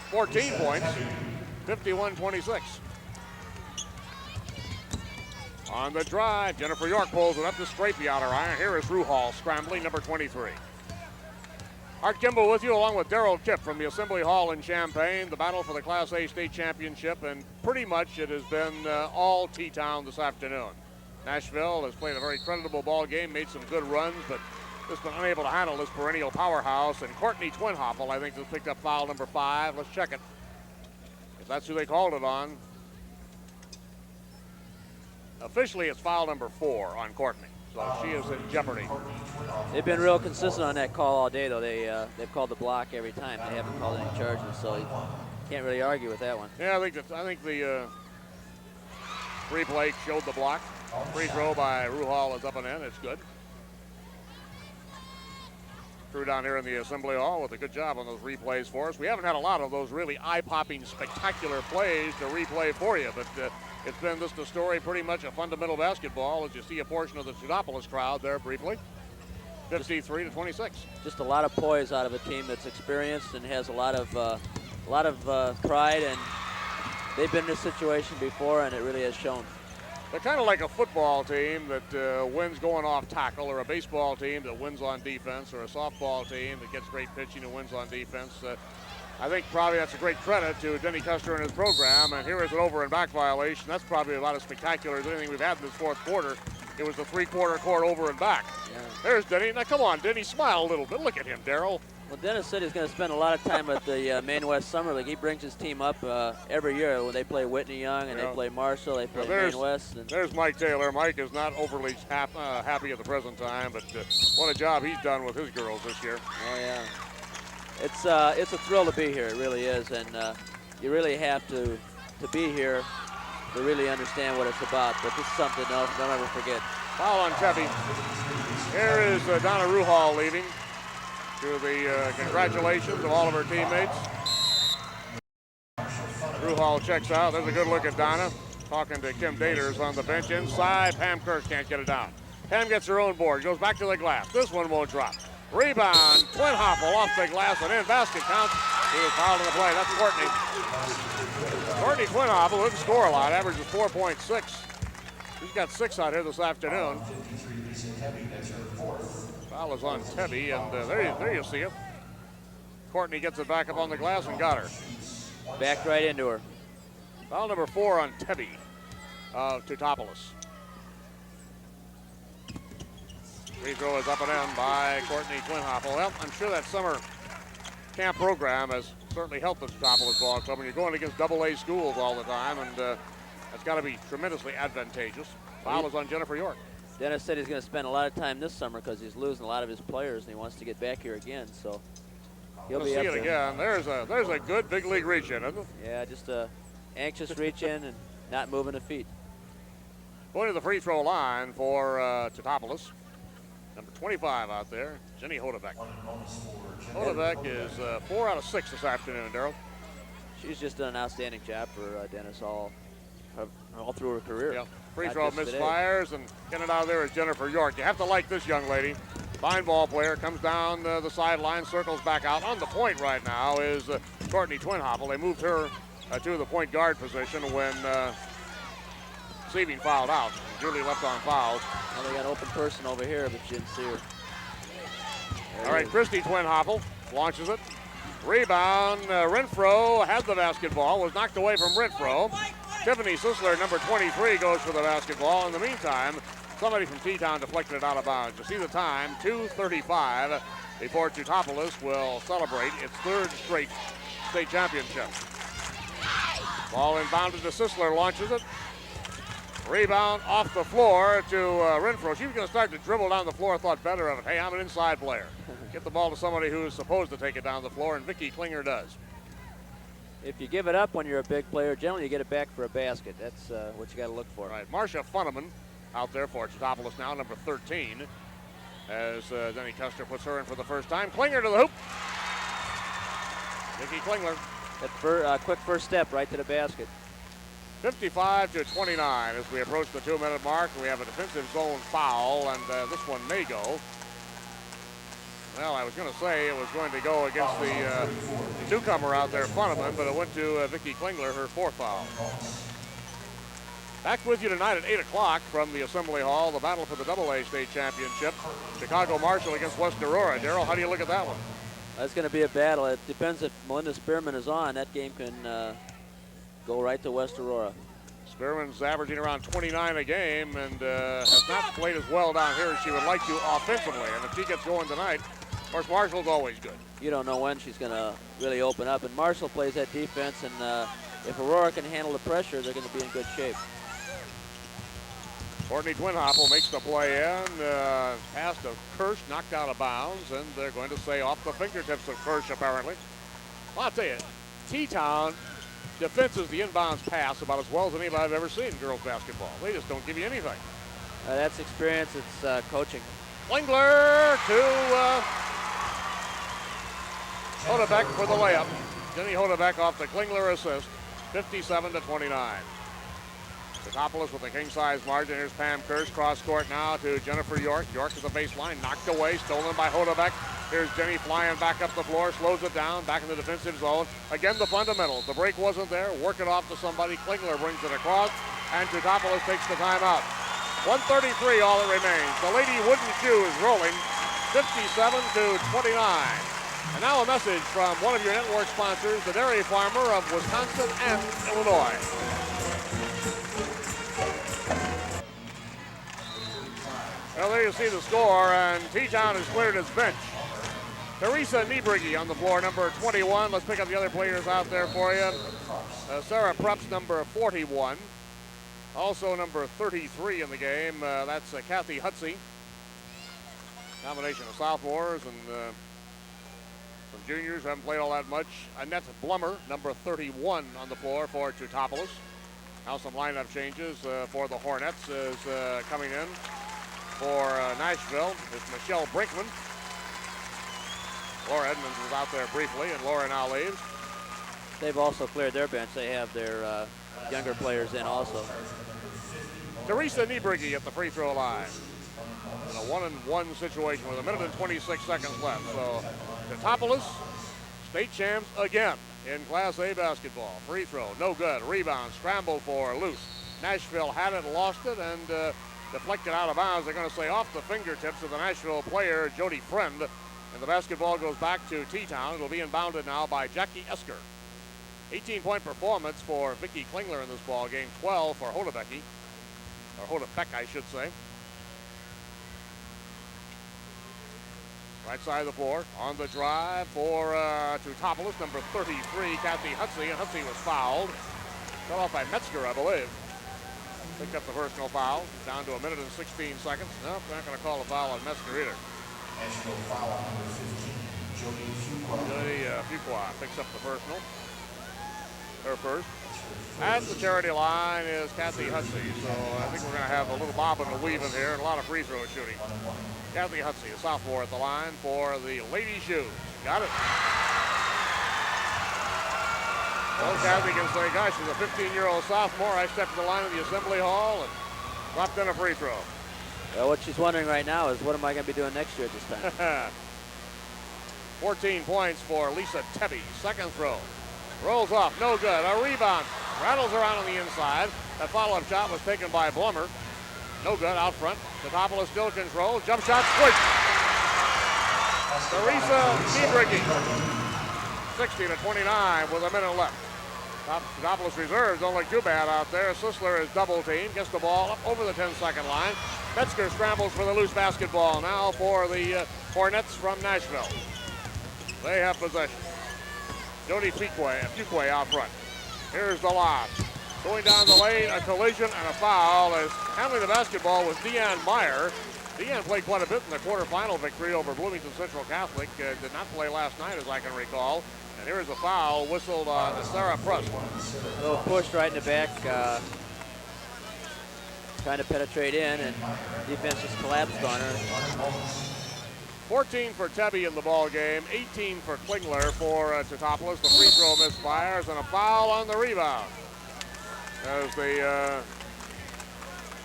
14 points, 51-26. On the drive, Jennifer York pulls it up to straight the outer iron. Here is Ruhal scrambling, number 23. Art Kimball with you, along with Darrell Kipp from the Assembly Hall in Champaign. The battle for the Class A state championship, and pretty much it has been all T-Town this afternoon. Nashville has played a very creditable ball game, made some good runs, but just been unable to handle this perennial powerhouse. And Courtney Twinhoffel, I think, has picked up foul number 5. Let's check it. If that's who they called it on. Officially, it's foul number 4 on Courtney. So she is in jeopardy. They've been real consistent on that call all day, though. They've called the block every time. They haven't called any charges, so you can't really argue with that one. Yeah, I think the replay showed the block. Free throw by Ruhal is up and in. It's good. Crew down here in the Assembly Hall with a good job on those replays for us. We haven't had a lot of those really eye-popping, spectacular plays to replay for you, but it's been just a story pretty much of fundamental basketball as you see a portion of the Teutopolis crowd there briefly. 53-26. Just a lot of poise out of a team that's experienced and has a lot of pride, and they've been in this situation before, and it really has shown. They're kind of like a football team that wins going off tackle, or a baseball team that wins on defense, or a softball team that gets great pitching and wins on defense. I think probably that's a great credit to Denny Custer and his program. And here is an over and back violation. That's probably about as spectacular as anything we've had in this fourth quarter. It was the 3/4 court over and back. Yeah. There's Denny. Now come on, Denny, smile a little bit. Look at him, Darrell. Well, Dennis said he's going to spend a lot of time at the Maine West Summer League. He brings his team up every year when they play Whitney Young and they play Marshall, they play Maine West. And there's Mike Taylor. Mike is not overly happy at the present time, but what a job he's done with his girls this year. Oh, yeah. It's a thrill to be here. It really is, and you really have to be here to really understand what it's about. But this is something don't ever forget. Foul on Tebby. Here is Donna Ruhal leaving. To the congratulations of all of her teammates. Ruhal checks out. There's a good look at Donna. Talking to Kim Daters on the bench. Inside, Pam Kirsch can't get it down. Pam gets her own board. Goes back to the glass. This one won't drop. Rebound. Twinhoffel off the glass and in. Basket counts. He was fouled in the play. That's Courtney. Courtney Twinhoffel didn't score a lot. Averages 4.6. She's got 6 out here this afternoon. Foul is on Tebby, and there you see it. Courtney gets it back up on the glass and got her. Backed right into her. Foul number 4 on Tebby of Teutopolis. Free throw is up and in by Courtney Twinhoffel. Well, I'm sure that summer camp program has certainly helped the Teutopolis ball club when you're going against AA schools all the time, and that's got to be tremendously advantageous. Foul is on Jennifer York. Dennis said he's going to spend a lot of time this summer because he's losing a lot of his players and he wants to get back here again. So He'll We'll be see up it there. again. There's a good big league reach in, isn't it? Yeah, just a anxious reach in and not moving the feet. Going to the free throw line for Teutopolis. Number 25 out there, Jenny Hodebeck. Hodebeck is 4 out of 6 this afternoon, Darrell. She's just done an outstanding job for Dennis all through her career. Yeah, free Not throw just today. misfires, and getting it out of there is Jennifer York. You have to like this young lady. Fine ball player, comes down the sideline, circles back out. On the point right now is Courtney Twinhoppel. They moved her to the point guard position when Seaving fouled out. Julie left on fouls. Well, they got an open person over here, but you didn't see her. All right, Christy Twinhoppel launches it. Rebound, Renfro had the basketball, was knocked away from Renfro. Tiffany Sisler, number 23, goes for the basketball. In the meantime, somebody from T-Town deflected it out of bounds. You see the time, 2:35 before Teutopolis will celebrate its 3rd straight state championship. Ball inbounded to Sisler, launches it. Rebound off the floor to Renfro. She was going to start to dribble down the floor, thought better of it. Hey, I'm an inside player. Get the ball to somebody who's supposed to take it down the floor, and Vicki Klinger does. If you give it up when you're a big player, generally you get it back for a basket. That's what you got to look for. Right, Marcia Funneman out there for Teutopolis now, number 13, as Denny Custer puts her in for the first time. Klinger to the hoop. Vicki Klingler. That quick first step right to the basket. 55-29 as we approach the 2-minute mark. We have a defensive zone foul, and this one may go. Well, I was going to say it was going to go against the newcomer out there, Funneman, but it went to Vicki Klingler, her 4th foul. Back with you tonight at 8 o'clock from the Assembly Hall, the battle for the AA State Championship. Chicago Marshall against West Aurora. Darrell, how do you look at that one? That's going to be a battle. It depends if Melinda Spearman is on. That game can go right to West Aurora. Spearman's averaging around 29 a game and has not played as well down here as she would like to offensively. And if she gets going tonight, of course, Marshall's always good. You don't know when she's going to really open up. And Marshall plays that defense, and if Aurora can handle the pressure, they're going to be in good shape. Courtney Twinhoppel makes the play in. Pass to Kirsch, knocked out of bounds, and they're going to say off the fingertips of Kirsch, apparently. Well, I'll tell you, T-Town defenses the inbounds pass about as well as anybody I've ever seen in girls basketball. They just don't give you anything. That's experience. It's coaching. Klingler to Hodebeck for the layup. Jenny Hodebeck off the Klingler assist, 57-29. Teutopolis with a king-size margin. Here's Pam Kirsch, cross court now to Jennifer York. York to the baseline, knocked away, stolen by Hodebeck. Here's Jenny flying back up the floor, slows it down, back in the defensive zone. Again, the fundamentals. The break wasn't there. Work it off to somebody. Klingler brings it across, and Teutopolis takes the timeout. 1:33 all that remains. The Lady Wooden Shoe is rolling, 57-29. And now a message from one of your network sponsors, the dairy farmer of Wisconsin and Illinois. Well, there you see the score, and T-Town has cleared its bench. Teresa Niebrigge on the floor, number 21. Let's pick up the other players out there for you. Sarah Prupp's number 41. Also number 33 in the game, that's Kathy Hutsey. Combination of sophomores and some juniors, haven't played all that much. Annette Blummer, number 31 on the floor for Teutopolis. Now some lineup changes for the Hornets is coming in. For Nashville is Michelle Brinkman. Laura Edmonds was out there briefly, and Laura now leaves. They've also cleared their bench. They have their younger players in also. Teresa Niebrigge at the free throw line. In a 1-and-1 situation with 1 minute and 26 seconds left. So Teutopolis, state champs again in Class A basketball. Free throw, no good. Rebound, scramble for loose. Nashville had it, lost it, and deflected out of bounds. They're going to say off the fingertips of the Nashville player, Jody Friend. And the basketball goes back to T-Town. It will be inbounded now by Jackie Esker. 18-point performance for Vicki Klingler in this ball game. 12 for Hodebeck, I should say. Right side of the floor. On the drive for Teutopolis, number 33, Kathy Hutsey. And Hutsey was fouled. Cut off by Metzger, I believe. Picked up the personal foul, down to 1 minute and 16 seconds. Nope, they're not going to call a foul on Metzger either. Jody Fuqua picks up the personal. Her first. At the charity line is Kathy Hutsey. So I think we're going to have a little bob and a weave in here and a lot of free throw shooting. Kathy Hutsey, a sophomore at the line for the Lady Shoes. Got it. Well, Kathy can say, gosh, as a 15-year-old sophomore, I stepped to the line of the Assembly Hall and dropped in a free throw. Well, what she's wondering right now is, what am I going to be doing next year at this time? 14 points for Lisa Tebby. Second throw. Rolls off, no good. A rebound. Rattles around on the inside. That follow-up shot was taken by Blummer. No good out front. Teutopolis still control. Jump shot, squish. Teresa Niebrigge. 60-29 with a minute left. Teutopolis reserves don't look too bad out there. Sisler is double teamed, gets the ball up over the 10-second line. Metzger scrambles for the loose basketball now for the Hornets from Nashville. They have possession. Jody Fuqua out front. Here's the lob. Going down the lane, a collision and a foul as handling the basketball was Deanne Meyer. Deanne played quite a bit in the quarterfinal victory over Bloomington Central Catholic. Did not play last night, as I can recall. And here's a foul whistled on Sarah Prust. A little push right in the back, trying to penetrate in, and defense just collapsed on her. 14 for Tebby in the ball game, 18 for Klingler for Teutopolis. The free throw misfires and a foul on the rebound. As the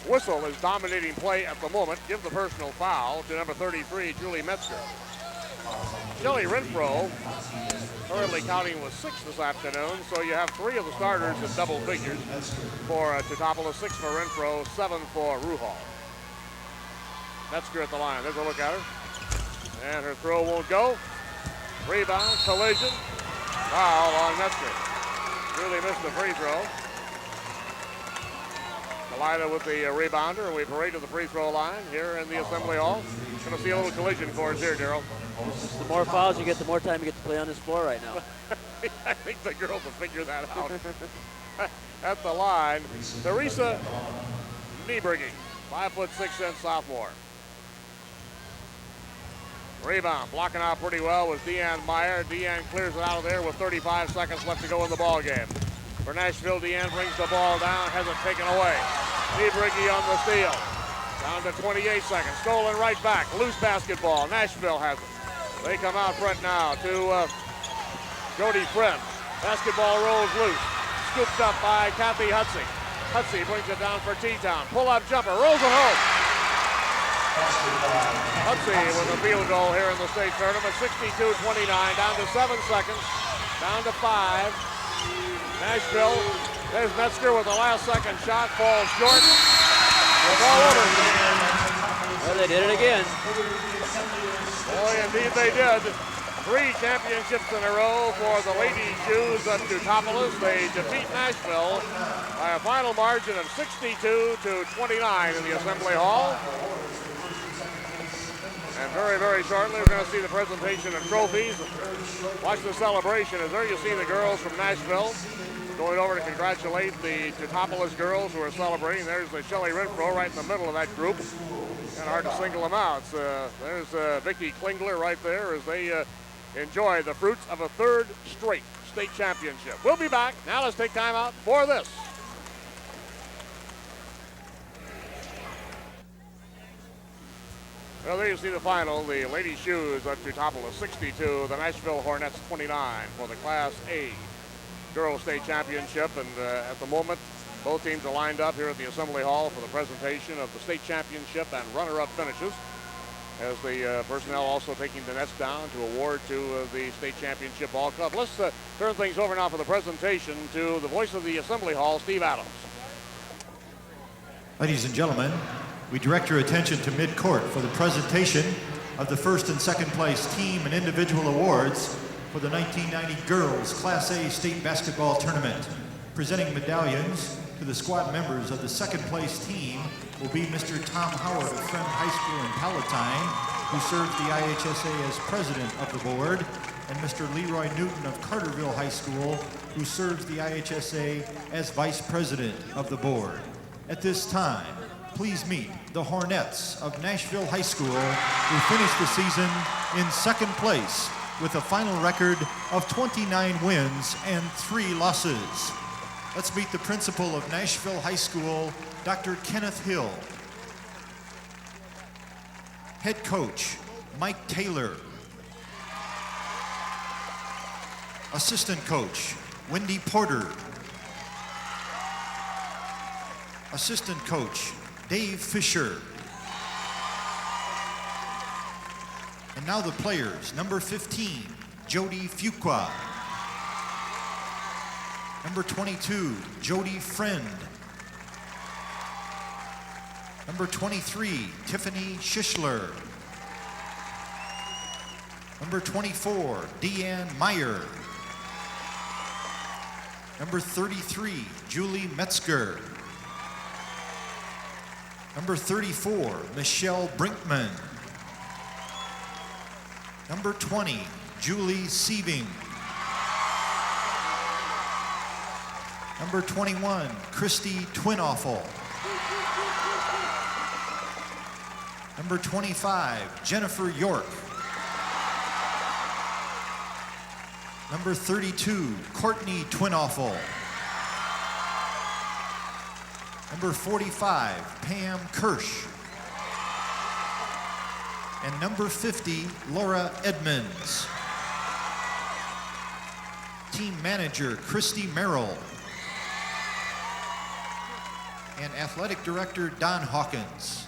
whistle is dominating play at the moment. Give the personal foul to number 33, Julie Metzger. Shelly Renfro currently counting with 6 this afternoon, so you have 3 of the starters in double figures for Teutopolis, 6 for Renfro, 7 for Ruhal. Metzger at the line. There's a look at her. And her throw won't go. Rebound, collision, foul on Metzger. Really missed the free throw. Kalida with the rebounder, and we parade to the free throw line here in the Assembly Hall. Going to see a little collision course here, Darryl. The more fouls you get, the more time you get to play on this floor right now. I think the girls will figure that out. At the line, Teresa Niebrigge, 5'6" sophomore. Rebound, blocking out pretty well was Deanne Meyer. Deanne clears it out of there with 35 seconds left to go in the ball game. For Nashville, Deanne brings the ball down, has it taken away. Niebrigge on the steal. Down to 28 seconds, stolen right back, loose basketball. Nashville has it. They come out front now to Jody Friend. Basketball rolls loose, scooped up by Kathy Hutsey. Hutsey brings it down for T-Town. Pull-up jumper, rolls it home. Hutsey with a field goal here in the state tournament, 62-29, down to 7 seconds, down to 5. Nashville, there's Metzger with the last second shot, falls short. It's all over. Well, they did it again. Boy, indeed they did. 3 championships in a row for the Lady Shoes of Teutopolis. They defeat Nashville by a final margin of 62-29 in the Assembly Hall. And very, very shortly, we're going to see the presentation of trophies. Watch the celebration. As there you see the girls from Nashville going over to congratulate the Teutopolis girls who are celebrating. There's the Shelly Renfro right in the middle of that group. Kind of hard to single them out. There's Vicki Klingler right there as they enjoy the fruits of a 3rd straight state championship. We'll be back. Now let's take time out for this. Well, there you see the final. The Lady Shoes at Teutopolis 62, the Nashville Hornets 29 for the Class A Girls State Championship. And at the moment, both teams are lined up here at the Assembly Hall for the presentation of the state championship and runner-up finishes, as the personnel also taking the nets down to award to the state championship ball club. Let's turn things over now for the presentation to the voice of the Assembly Hall, Steve Adams. Ladies and gentlemen, we direct your attention to mid-court for the presentation of the 1st and 2nd place team and individual awards for the 1990 Girls Class A State Basketball Tournament. Presenting medallions to the squad members of the 2nd place team will be Mr. Tom Howard of Friend High School in Palatine, who serves the IHSA as president of the board, and Mr. Leroy Newton of Carterville High School, who serves the IHSA as vice president of the board. At this time, please meet the Hornets of Nashville High School, who finished the season in 2nd place with a final record of 29 wins and 3 losses. Let's meet the principal of Nashville High School, Dr. Kenneth Hill. Head coach, Mike Taylor. Assistant coach, Wendy Porter. Assistant coach, Dave Fisher. And now the players. Number 15, Jody Fuqua. Number 22, Jody Friend. Number 23, Tiffany Schischler. Number 24, Deanne Meyer. Number 33, Julie Metzger. Number 34, Michelle Brinkman. Number 20, Julie Sieving. Number 21, Christy Twinoffel. Number 25, Jennifer York. Number 32, Courtney Twinoffel. Number 45, Pam Kirsch. And number 50, Laura Edmonds. Team manager, Christy Merrill. And athletic director, Don Hawkins.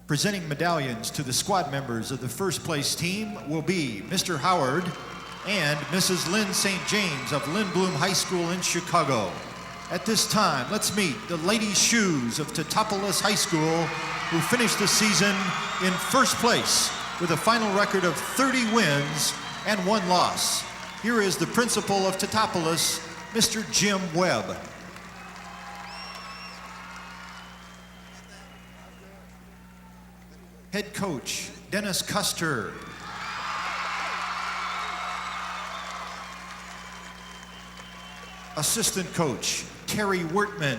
Presenting medallions to the squad members of the first place team will be Mr. Howard and Mrs. Lynn St. James of Lindblom High School in Chicago. At this time, let's meet the Ladies' Shoes of Teutopolis High School, who finished the season in first place with a final record of 30 wins and 1 loss. Here is the principal of Teutopolis, Mr. Jim Webb. Head coach, Dennis Custer. Assistant coach, Terry Wertman.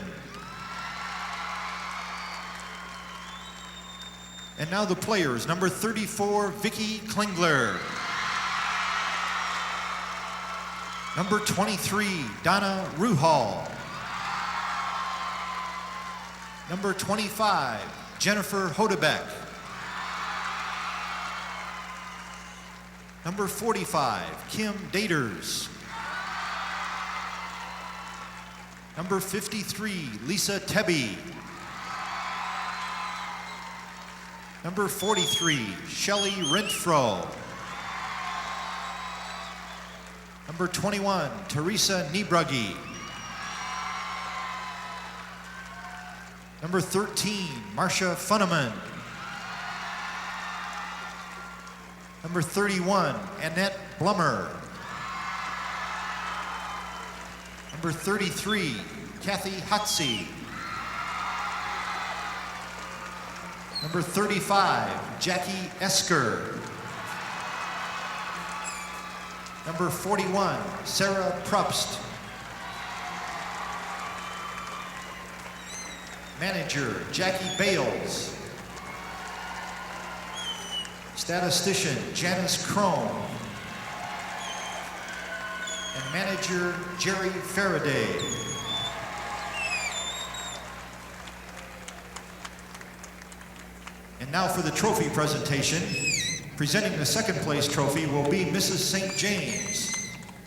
And now the players. Number 34, Vicky Klingler. Number 23, Donna Ruhal. Number 25, Jennifer Hodebeck. Number 45, Kim Daters. Number 53, Lisa Tebby. Number 43, Shelley Renfro. Number 21, Teresa Niebrugge. Number 13, Marcia Funneman. Number 31, Annette Blummer. Number 33, Kathy Hutsey. Number 35, Jackie Esker. Number 41, Sarah Prupst. Manager, Jackie Bales. Statistician, Janice Crone. And manager, Jerry Faraday. And now for the trophy presentation. Presenting the second place trophy will be Mrs. St. James.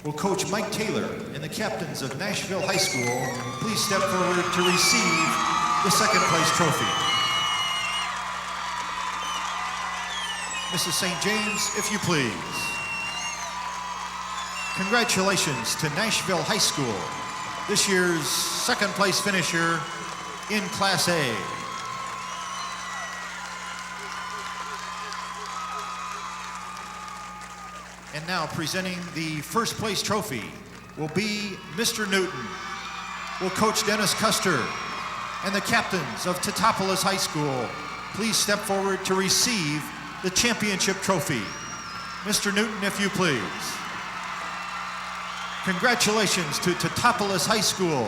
Will Coach Mike Taylor and the captains of Nashville High School please step forward to receive the second place trophy. Mrs. St. James, if you please. Congratulations to Nashville High School, this year's second place finisher in Class A. And now presenting the first place trophy will be Mr. Newton. Will Coach Dennis Custer and the captains of Teutopolis High School please step forward to receive the championship trophy. Mr. Newton, if you please. Congratulations to Teutopolis High School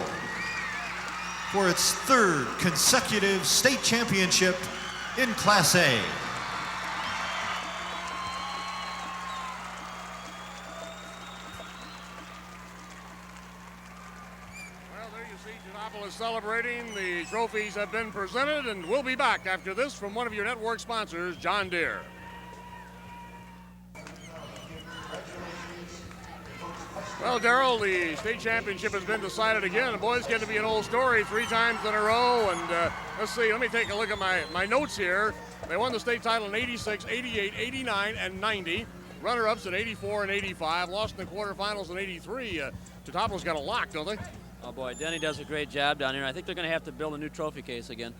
for its third consecutive state championship in Class A. you see Teutopolis celebrating. The trophies have been presented, and we'll be back after this from one of your network sponsors, John Deere. Well, Darrell, the state championship has been decided again. The boys get to be an old story 3 times in a row. And let's see, let me take a look at my notes here. They won the state title in 86, 88, 89, and 90. Runner-ups in 84 and 85. Lost in the quarterfinals in 83. Teutopolis got a lock, don't they? Oh, boy, Denny does a great job down here. I think they're going to have to build a new trophy case again.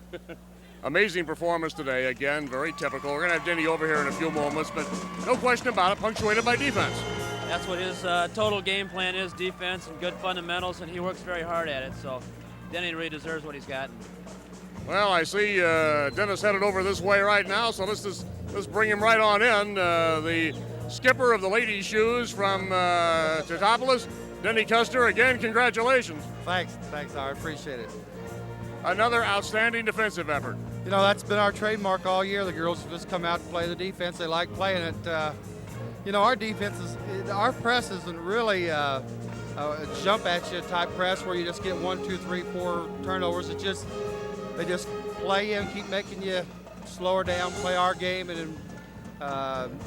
Amazing performance today. Again, very typical. We're going to have Denny over here in a few moments, but no question about it, punctuated by defense. That's what his total game plan is, defense and good fundamentals, and he works very hard at it. So Denny really deserves what he's gotten. Well, I see Dennis headed over this way right now, so let's bring him right on in. The skipper of the ladies' shoes from Teutopolis, Denny Custer. Again, congratulations. Thanks, I appreciate it. Another outstanding defensive effort. You know, that's been our trademark all year. The girls have just come out to play the defense. They like playing it. You know, our defense our press isn't really a jump at you type press where you just get 1, 2, 3, 4 turnovers. They just play in, keep making you slow her down, play our game, and then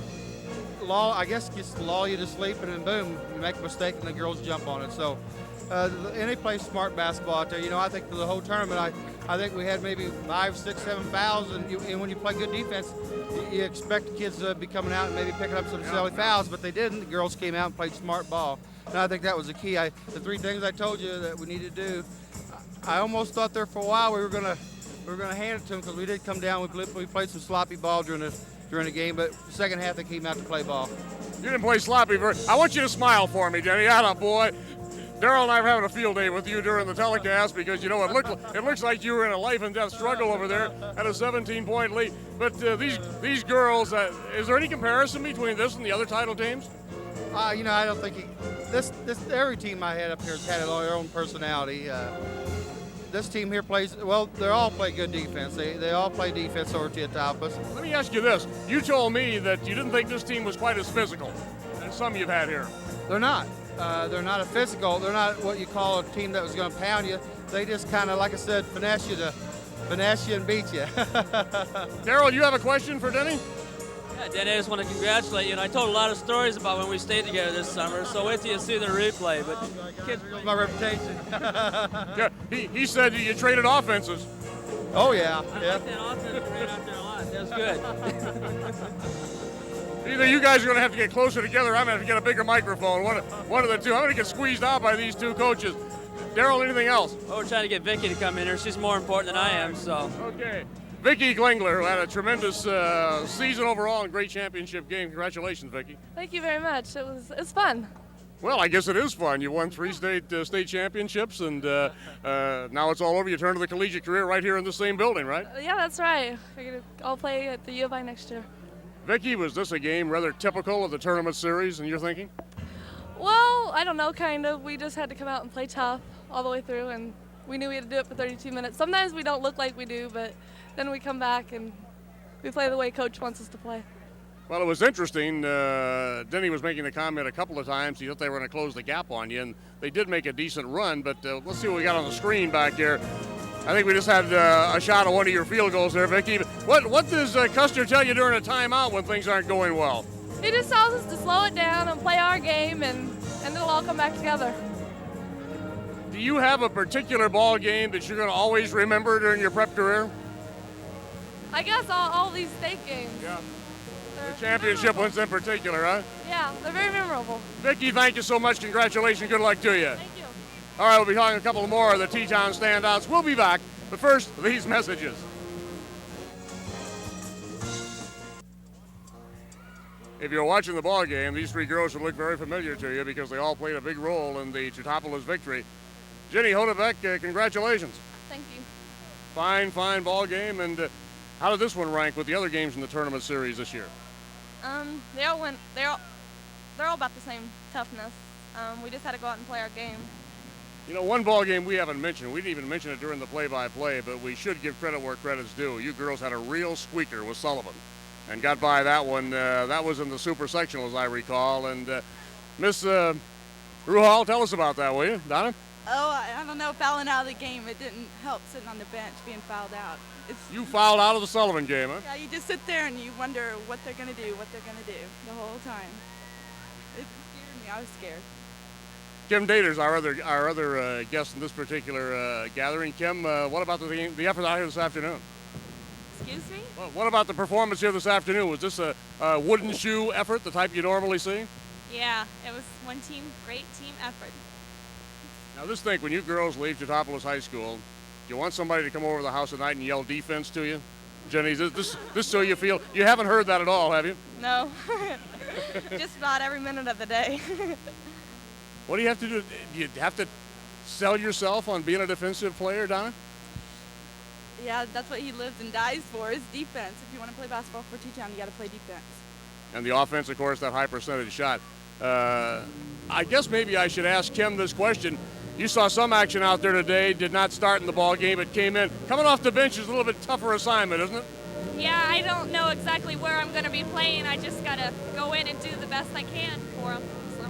just lull you to sleep, and then boom, you make a mistake and the girls jump on it. So any play smart basketball out there. You know, I think for the whole tournament, I think we had maybe 5, 6, 7 fouls, and when you play good defense, you expect the kids to be coming out and maybe picking up some silly fouls, but they didn't. The girls came out and played smart ball, and I think that was the key. The 3 things I told you that we need to do, I almost thought there for a while we were gonna hand it to them because we did come down. We played some sloppy ball during the game, but the second half they came out to play ball. You didn't play sloppy. I want you to smile for me, Denny. Atta boy. Darrell and I are having a field day with you during the telecast because, you know, it looks like you were in a life and death struggle over there at a 17-point lead. But these girls, is there any comparison between this and the other title teams? You know, I don't think every team I had up here has had their own personality. This team here they all play good defense. They all play defense over Teutopolis. Let me ask you this. You told me that you didn't think this team was quite as physical as some you've had here. They're not. They're not a physical. They're not what you call a team that was going to pound you. They just kind of, like I said, finesse you and beat you. Darrell, you have a question for Denny? Yeah, Denny, I just want to congratulate you. And I told a lot of stories about when we stayed together this summer, so wait till you see the replay. But kids ruined my reputation. Yeah, he said you traded offenses. Oh, yeah. I like that offense you ran out there a lot. That was good. Either you guys are going to have to get closer together, or I'm going to have to get a bigger microphone. One of the two. I'm going to get squeezed out by these 2 coaches. Darrell, anything else? Well, we're trying to get Vicky to come in here. She's more important than I am, so. Okay. Vicky Klingler, who had a tremendous season overall and great championship game. Congratulations, Vicky. Thank you very much. It's fun. Well, I guess it is fun. You won 3 state championships, and now it's all over. You turn to the collegiate career right here in the same building, right? Yeah, that's right. We're going to all play at the U of I next year. Vicky, was this a game rather typical of the tournament series, in your thinking? Well, I don't know, kind of. We just had to come out and play tough all the way through, and we knew we had to do it for 32 minutes. Sometimes we don't look like we do, but then we come back and we play the way Coach wants us to play. Well, it was interesting. Denny was making the comment a couple of times. He thought they were going to close the gap on you, and they did make a decent run, but let's see what we got on the screen back here. I think we just had a shot of one of your field goals there, Vicky. What does Custer tell you during a timeout when things aren't going well? He just tells us to slow it down and play our game, and it'll all come back together. Do you have a particular ball game that you're going to always remember during your prep career? I guess all these state games. Yeah. The championship ones in particular, huh? Yeah, they're very memorable. Vicky, thank you so much. Congratulations. Good luck to you. Thank you. All right, we'll be talking a couple more of the T-Town standouts. We'll be back, but first, these messages. If you're watching the ball game, these 3 girls should look very familiar to you because they all played a big role in the Teutopolis victory. Jenny Hodebeck, congratulations. Thank you. Fine ball game. And how did this one rank with the other games in the tournament series this year? They're all about the same toughness. We just had to go out and play our game. You know, one ball game we haven't mentioned. We didn't even mention it during the play-by-play, but we should give credit where credit's due. You girls had a real squeaker with Sullivan and got by that one. That was in the super sectional, as I recall. And Miss Ruhal, tell us about that, will you, Donna? Oh, I don't know, fouling out of the game. It didn't help sitting on the bench being fouled out. You fouled out of the Sullivan game, huh? Yeah, you just sit there and you wonder what they're going to do the whole time. It scared me. I was scared. Kim Daters, our other guest in this particular gathering. Kim, what about the effort out here this afternoon? Excuse me? Well, what about the performance here this afternoon? Was this a wooden shoe effort, the type you normally see? Yeah, it was one team, great team effort. Now just think, when you girls leave Teutopolis High School, you want somebody to come over to the house at night and yell defense to you? Jenny, this so you feel, you haven't heard that at all, have you? No, just about every minute of the day. What do you have to do? Do you have to sell yourself on being a defensive player, Donna? Yeah, that's what he lives and dies for, is defense. If you want to play basketball for T-Town, you got to play defense. And the offense, of course, that high percentage shot. I guess maybe I should ask Kim this question. You saw some action out there today, did not start in the ball game, it came in. Coming off the bench is a little bit tougher assignment, isn't it? Yeah, I don't know exactly where I'm going to be playing. I just got to go in and do the best I can for them. So.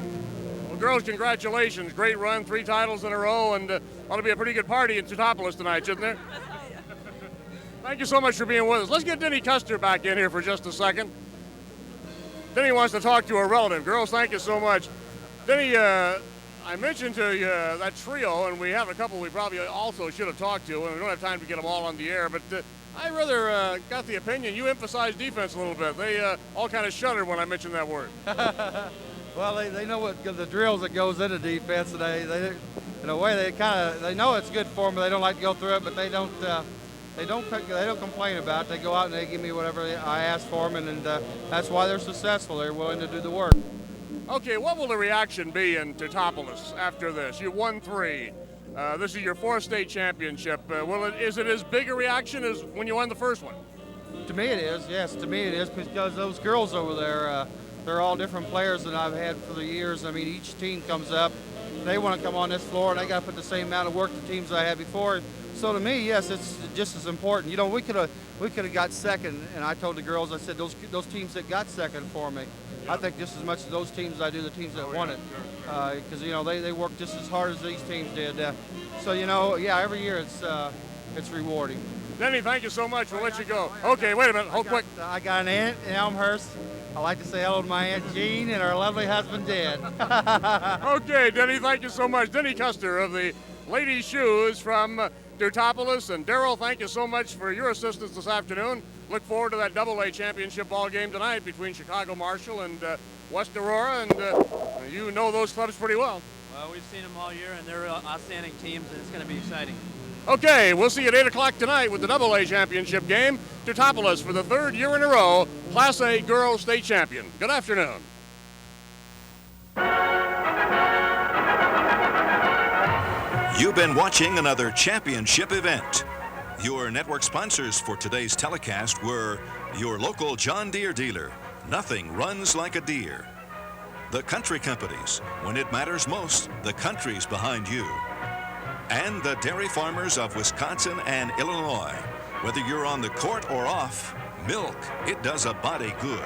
Well, girls, congratulations. Great run, 3 titles in a row, and ought to be a pretty good party in Teutopolis tonight, shouldn't there? Thank you so much for being with us. Let's get Denny Custer back in here for just a second. Denny wants to talk to a relative. Girls, thank you so much. Denny, I mentioned to you that trio, and we have a couple we probably also should have talked to, and we don't have time to get them all on the air, but I rather got the opinion you emphasized defense a little bit. They all kind of shuddered when I mentioned that word. Well, they know what the drills that goes into defense, and they in a way they know it's good for them, but they don't like to go through it, but they don't complain about it. They go out and they give me whatever I ask for them, and that's why they're successful. They're willing to do the work. Okay, what will the reaction be in Teutopolis after this? You won 3. This is your 4th state championship. Is it as big a reaction as when you won the first one? To me it is, yes. To me it is, because those girls over there, they're all different players than I've had for the years. I mean, each team comes up, they want to come on this floor, and they got to put the same amount of work the teams I had before. So to me, yes, it's just as important. You know, we could have got second, and I told the girls, I said, those teams that got second for me, I think just as much as those teams as I do the teams that won it, because you know they work just as hard as these teams did. So you know, yeah, every year it's rewarding. Denny, thank you so much. We'll let you go. Okay, wait a minute. Hold quick. I got an aunt in Elmhurst. I like to say hello to my Aunt Jean and her lovely husband, Dad. Okay, Denny, thank you so much. Denny Custer of the Ladies Shoes from Teutopolis. And Darryl, thank you so much for your assistance this afternoon. Look forward to that AA championship ball game tonight between Chicago Marshall and West Aurora. And you know those clubs pretty well. Well, we've seen them all year, and they're outstanding teams, and it's going to be exciting. Okay, we'll see you at 8 o'clock tonight with the AA championship game. Teutopolis for the 3rd year in a row, Class A girls state champion. Good afternoon. You've been watching another championship event. Your network sponsors for today's telecast were your local John Deere dealer. Nothing runs like a Deere. The Country Companies. When it matters most, the country's behind you. And the dairy farmers of Wisconsin and Illinois. Whether you're on the court or off, milk, it does a body good.